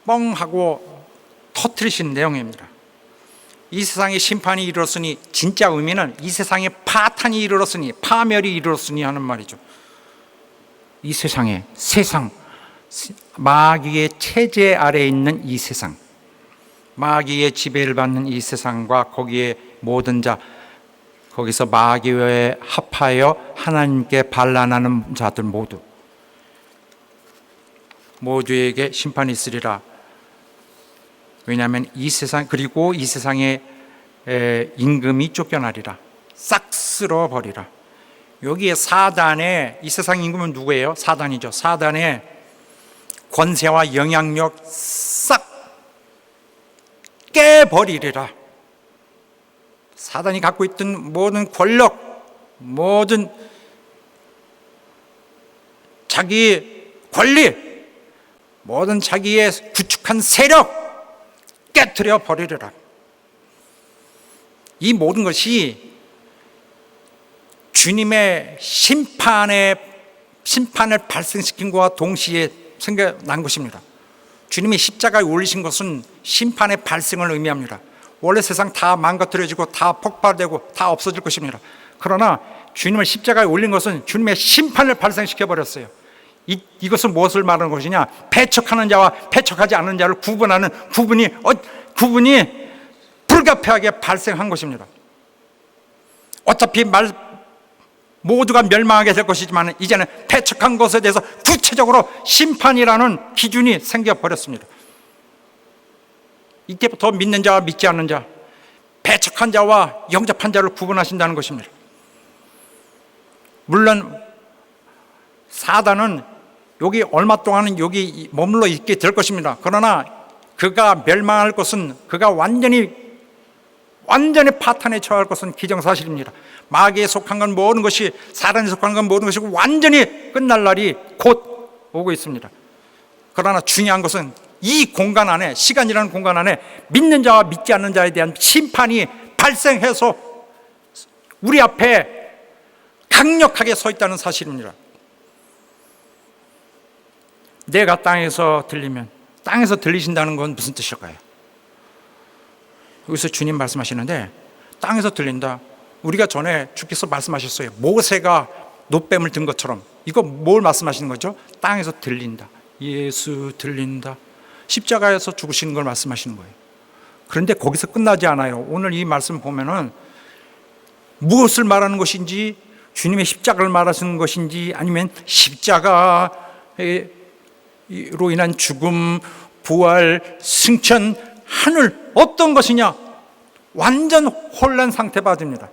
뻥하고 터뜨리신 내용입니다. 이 세상에 심판이 이르렀으니 진짜 의미는 이 세상에 파탄이 이르렀으니 파멸이 이르렀으니 하는 말이죠. 이 세상 마귀의 체제 아래에 있는 이 세상, 마귀의 지배를 받는 이 세상과 거기에 모든 자, 거기서 마귀에 합하여 하나님께 반란하는 자들 모두에게 심판이 있으리라. 왜냐하면 이 세상, 그리고 이 세상의 임금이 쫓겨나리라. 싹 쓸어버리라. 여기에 사단의, 이 세상 임금은 누구예요? 사단이죠. 사단의 권세와 영향력 싹 깨버리리라. 사단이 갖고 있던 모든 권력, 모든 자기 권리, 모든 자기의 구축한 세력 깨트려 버리리라. 이 모든 것이 주님의 심판을 발생시킨 것과 동시에 생겨난 것입니다. 주님이 십자가에 올리신 것은 심판의 발생을 의미합니다. 원래 세상 다 망가뜨려지고 다 폭발되고 다 없어질 것입니다. 그러나 주님을 십자가에 올린 것은 주님의 심판을 발생시켜 버렸어요. 이것은 무엇을 말하는 것이냐? 배척하는 자와 배척하지 않는 자를 구분하는 구분이 불가피하게 발생한 것입니다. 어차피 모두가 멸망하게 될 것이지만 이제는 배척한 것에 대해서 구체적으로 심판이라는 기준이 생겨버렸습니다. 이때부터 믿는 자와 믿지 않는 자, 배척한 자와 영접한 자를 구분하신다는 것입니다. 물론 사단은 여기 얼마 동안은 여기 머물러 있게 될 것입니다. 그러나 그가 멸망할 것은, 그가 완전히 파탄에 처할 것은 기정사실입니다. 마귀에 속한 건 모든 것이, 사단에 속한 건 모든 것이 완전히 끝날 날이 곧 오고 있습니다. 그러나 중요한 것은 이 공간 안에, 시간이라는 공간 안에 믿는 자와 믿지 않는 자에 대한 심판이 발생해서 우리 앞에 강력하게 서 있다는 사실입니다. 내가 땅에서 들리면, 땅에서 들리신다는 건 무슨 뜻일까요? 여기서 주님 말씀하시는데 땅에서 들린다. 우리가 전에 주께서 말씀하셨어요. 모세가 놋뱀을 든 것처럼. 이거 뭘 말씀하시는 거죠? 땅에서 들린다. 예수 들린다. 십자가에서 죽으시는 걸 말씀하시는 거예요. 그런데 거기서 끝나지 않아요. 오늘 이 말씀 보면은 무엇을 말하는 것인지, 주님의 십자가를 말하시는 것인지, 아니면 십자가로 인한 죽음, 부활, 승천, 하늘 어떤 것이냐, 완전 혼란 상태 빠집니다.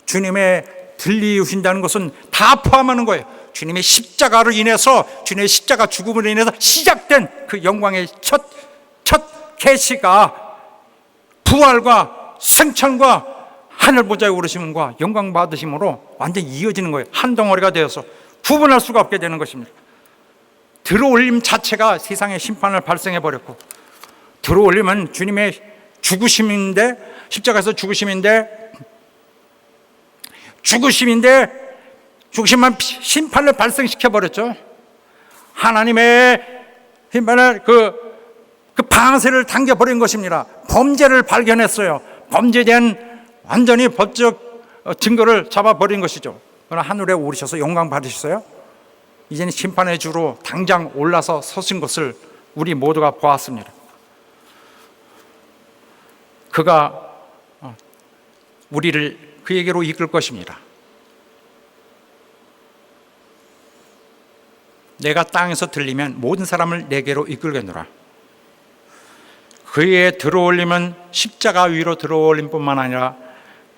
주님의 들리우신다는 것은 다 포함하는 거예요. 주님의 십자가로 인해서, 주님의 십자가 죽음으로 인해서 시작된 그 영광의 첫 계시가 부활과 승천과 하늘 보좌에 오르심과 영광 받으심으로 완전히 이어지는 거예요. 한 덩어리가 되어서 구분할 수가 없게 되는 것입니다. 들어올림 자체가 세상의 심판을 발생해 버렸고, 들어올림은 주님의 죽으심인데, 십자가에서 죽으심인데 죽으심만 심판을 발생시켜 버렸죠. 하나님의 심판을 그 방세를 당겨 버린 것입니다. 범죄를 발견했어요. 범죄에 대한 완전히 법적 증거를 잡아 버린 것이죠. 그러나 하늘에 오르셔서 영광 받으셨어요. 이제는 심판의 주로 당장 올라서 서신 것을 우리 모두가 보았습니다. 그가 우리를 그에게로 이끌 것입니다. 내가 땅에서 들리면 모든 사람을 내게로 이끌겠노라. 그의 들어올림은 십자가 위로 들어올림 뿐만 아니라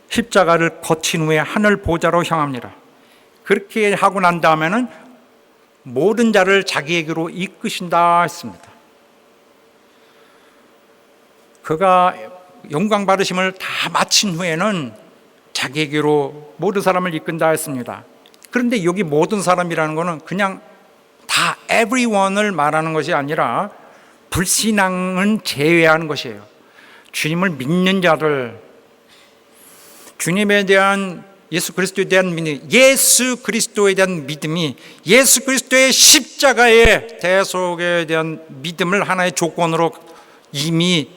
십자가를 거친 후에 하늘 보좌로 향합니다. 그렇게 하고 난 다음에는 모든 자를 자기에게로 이끄신다 했습니다. 그가 영광 받으심을 다 마친 후에는 자기에게로 모든 사람을 이끈다 했습니다. 그런데 여기 모든 사람이라는 것은 그냥 다 everyone을 말하는 것이 아니라 불신앙은 제외하는 것이에요. 주님을 믿는 자들, 주님에 대한 예수 그리스도에 대한 믿음, 예수 그리스도에 대한 믿음이 예수 그리스도의 십자가의 대속에 대한 믿음을 하나의 조건으로 이미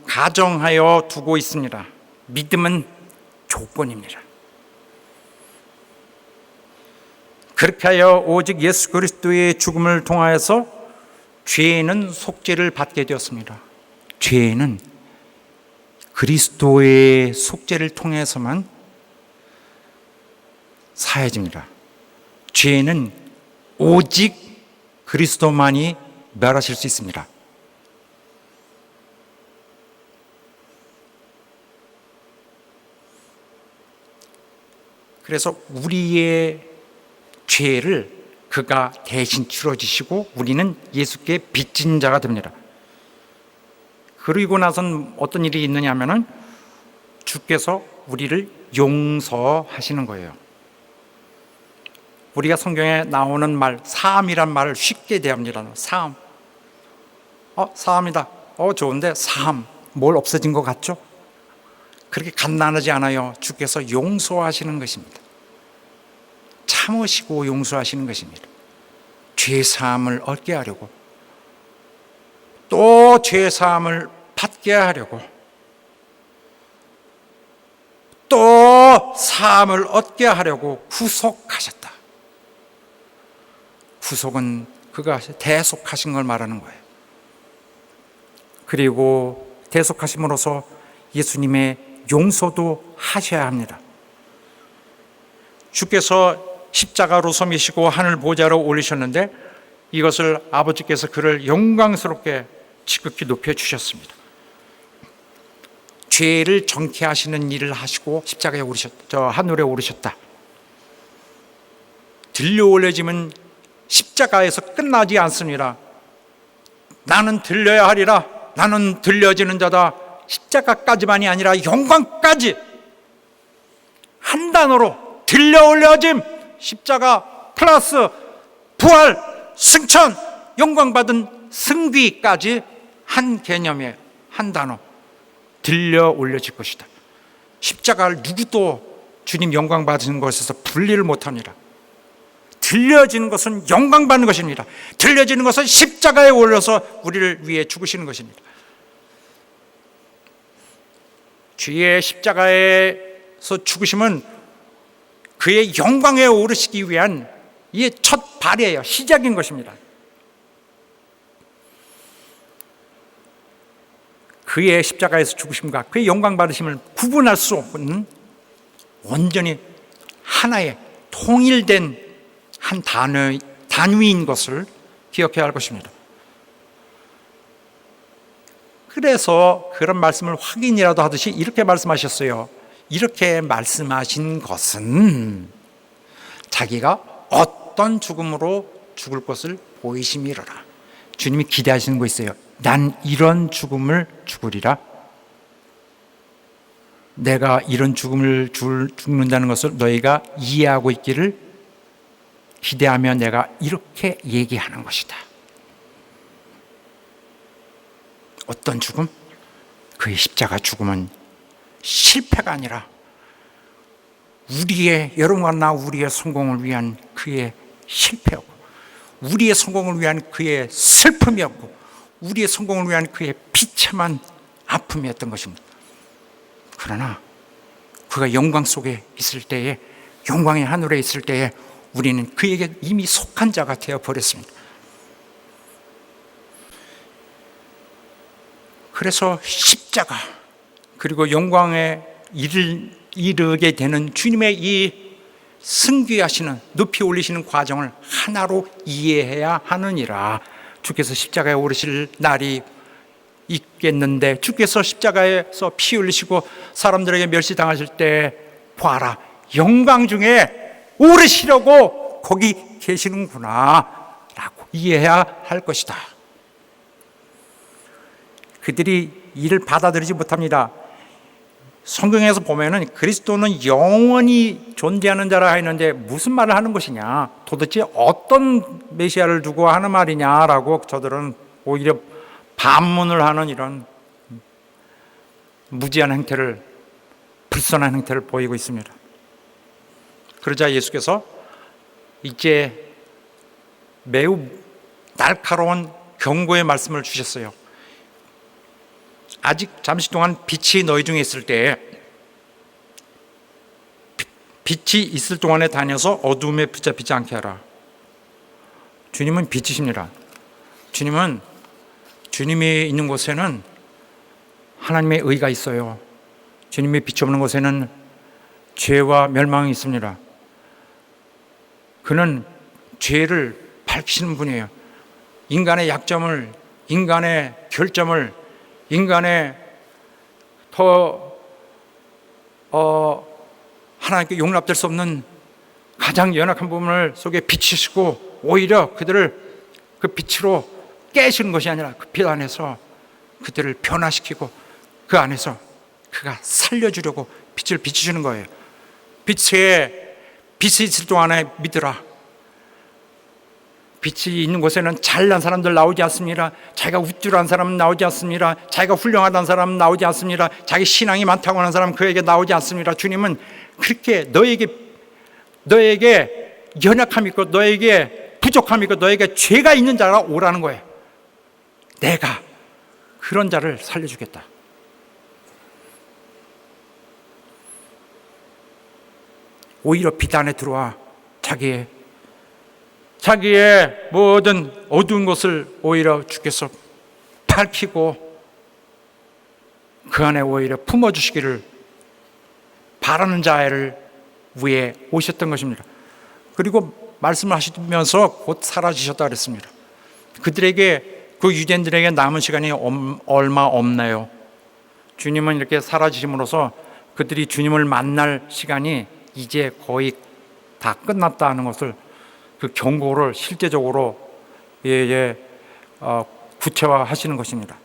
가정하여 두고 있습니다. 믿음은 조건입니다. 그렇게 하여 오직 예수 그리스도의 죽음을 통하여서 죄는 속죄를 받게 되었습니다. 죄는 그리스도의 속죄를 통해서만 사해집니다. 죄는 오직 그리스도만이 멸하실 수 있습니다. 그래서 우리의 죄를 그가 대신 치러지시고 우리는 예수께 빚진 자가 됩니다. 그리고 나선 어떤 일이 있느냐 하면은 주께서 우리를 용서하시는 거예요. 우리가 성경에 나오는 말, 사함이란 말을 쉽게 대합니다. 사함. 사함이다. 좋은데 사함. 뭘 없어진 것 같죠? 그렇게 간단하지 않아요. 주께서 용서하시는 것입니다. 참으시고 용서하시는 것입니다. 죄사함을 얻게 하려고, 또 죄사함을 받게 하려고, 또 사함을 얻게 하려고 구속하셨다. 구속은 그가 대속하신 걸 말하는 거예요. 그리고 대속하심으로써 예수님의 용서도 하셔야 합니다. 주께서 십자가로 섬기시고 하늘 보좌로 올리셨는데 이것을 아버지께서 그를 영광스럽게 지극히 높여주셨습니다. 죄를 정케 하시는 일을 하시고 십자가에 하늘에 오르셨다. 들려 올려짐은 십자가에서 끝나지 않습니다. 나는 들려야 하리라. 나는 들려지는 자다. 십자가까지만이 아니라 영광까지 한 단어로 들려 올려짐, 십자가 플러스 부활, 승천, 영광받은 승귀까지 한 개념에 한 단어 들려 올려질 것이다. 십자가를 누구도 주님 영광 받으신 것에서 분리를 못합니다. 들려지는 것은 영광 받는 것입니다. 들려지는 것은 십자가에 올려서 우리를 위해 죽으시는 것입니다. 주의 십자가에서 죽으심은 그의 영광에 오르시기 위한 이 첫 발이에요. 시작인 것입니다. 그의 십자가에서 죽으심과 그의 영광 받으심을 구분할 수 없는 완전히 하나의 통일된 한 단위인 것을 기억해야 할 것입니다. 그래서 그런 말씀을 확인이라도 하듯이 이렇게 말씀하셨어요. 이렇게 말씀하신 것은 자기가 어떤 죽음으로 죽을 것을 보이심이로라. 주님이 기대하시는 거 있어요. 난 이런 죽음을 죽으리라. 내가 이런 죽음을 죽는다는 것을 너희가 이해하고 있기를 기대하며 내가 이렇게 얘기하는 것이다. 어떤 죽음? 그의 십자가 죽음은 실패가 아니라 여러분과 나 우리의 성공을 위한 그의 실패였고, 우리의 성공을 위한 그의 슬픔이었고, 우리의 성공을 위한 그의 비참한 아픔이었던 것입니다. 그러나 그가 영광 속에 있을 때에, 영광의 하늘에 있을 때에 우리는 그에게 이미 속한 자가 되어버렸습니다. 그래서 십자가 그리고 영광에 이르게 되는 주님의 이 승귀하시는, 높이 올리시는 과정을 하나로 이해해야 하느니라. 주께서 십자가에 오르실 날이 있겠는데, 주께서 십자가에서 피 흘리시고 사람들에게 멸시당하실 때 보아라, 영광 중에 오르시려고 거기 계시는구나 라고 이해해야 할 것이다. 그들이 이를 받아들이지 못합니다. 성경에서 보면은 그리스도는 영원히 존재하는 자라 했는데 무슨 말을 하는 것이냐, 도대체 어떤 메시아를 두고 하는 말이냐라고 저들은 오히려 반문을 하는 이런 무지한 행태를, 불선한 행태를 보이고 있습니다. 그러자 예수께서 이제 매우 날카로운 경고의 말씀을 주셨어요. 아직 잠시 동안 빛이 너희 중에 있을 때에, 빛이 있을 동안에 다녀서 어두움에 붙잡히지 않게 하라. 주님은 빛이십니다. 주님이 있는 곳에는 하나님의 의가 있어요. 주님의 빛이 없는 곳에는 죄와 멸망이 있습니다. 그는 죄를 밝히시는 분이에요. 인간의 약점을, 인간의 결점을, 인간의 하나님께 용납될 수 없는 가장 연약한 부분을 속에 비치시고, 오히려 그들을 그 빛으로 깨시는 것이 아니라 그 빛 안에서 그들을 변화시키고 그 안에서 그가 살려주려고 빛을 비추시는 거예요. 빛이 있을 동안에 믿으라. 빛이 있는 곳에는 잘난 사람들 나오지 않습니다. 자기가 우쭐한 사람은 나오지 않습니다. 자기가 훌륭하다는 사람은 나오지 않습니다. 자기 신앙이 많다고 하는 사람은 그에게 나오지 않습니다. 주님은 그렇게 너에게 연약함이 있고, 너에게 부족함이 있고, 너에게 죄가 있는 자가 오라는 거예요. 내가 그런 자를 살려주겠다. 오히려 빛 안에 들어와 자기의 모든 어두운 것을 오히려 주께서 밝히고 그 안에 오히려 품어주시기를 바라는 자를 위해 오셨던 것입니다. 그리고 말씀을 하시면서 곧 사라지셨다 그랬습니다. 그 유대인들에게 남은 시간이 얼마 없네요. 주님은 이렇게 사라지심으로써 그들이 주님을 만날 시간이 이제 거의 다 끝났다는 것을, 그 경고를 실제적으로 구체화하시는 것입니다.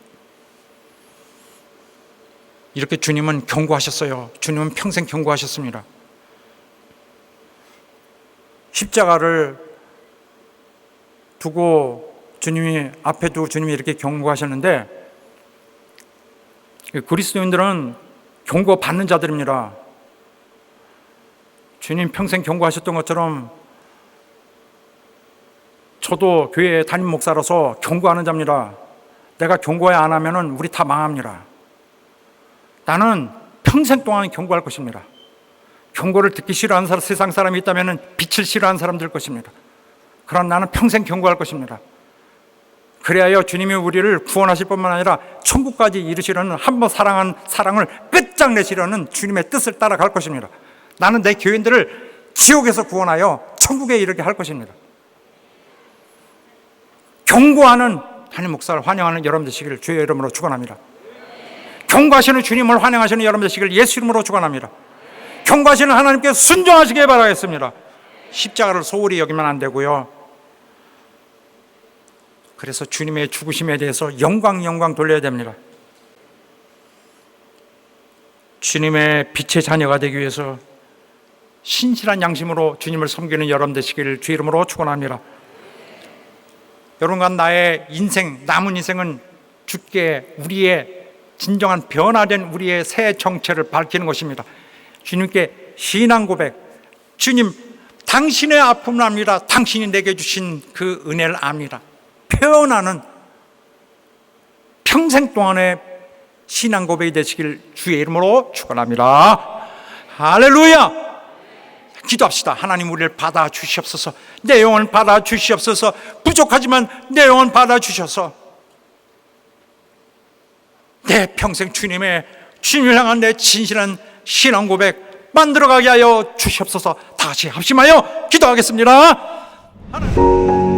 이렇게 주님은 경고하셨어요. 주님은 평생 경고하셨습니다. 십자가를 앞에 두고 주님이 이렇게 경고하셨는데, 그리스도인들은 경고받는 자들입니다. 주님 평생 경고하셨던 것처럼 저도 교회 담임 목사로서 경고하는 자입니다. 내가 경고 안 하면은 우리 다 망합니다. 나는 평생 동안 경고할 것입니다. 경고를 듣기 싫어하는 세상 사람이 있다면 빛을 싫어하는 사람들 것입니다. 그러나 나는 평생 경고할 것입니다. 그래야 주님이 우리를 구원하실 뿐만 아니라 천국까지 이르시려는, 한번 사랑한 사랑을 끝장내시려는 주님의 뜻을 따라갈 것입니다. 나는 내 교인들을 지옥에서 구원하여 천국에 이르게 할 것입니다. 경고하는 담임 목사를 환영하는 여러분 되시기를 주의 이름으로 축원합니다. 경고하시는 주님을 환영하시는 여러분 되시길 예수 이름으로 축원합니다. 경고하시는 하나님께 순종하시길 바라겠습니다. 십자가를 소홀히 여기면 안 되고요. 그래서 주님의 죽으심에 대해서 영광 돌려야 됩니다. 주님의 빛의 자녀가 되기 위해서 신실한 양심으로 주님을 섬기는 여러분 되시길 주 이름으로 축원합니다. 여러분과 나의 인생, 남은 인생은 주께 우리의 진정한 변화된 우리의 새 정체를 밝히는 것입니다. 주님께 신앙 고백, 주님 당신의 아픔을 압니다. 당신이 내게 주신 그 은혜를 압니다. 표현하는 평생 동안의 신앙 고백이 되시길 주의 이름으로 축원합니다. 할렐루야! 기도합시다. 하나님 우리를 받아주시옵소서. 내 영혼 받아주시옵소서. 부족하지만 내 영혼 받아주셔서 내 평생 주님을 향한 내 진실한 신앙 고백 만들어가게 하여 주시옵소서. 다시 합심하여 기도하겠습니다. 하나님.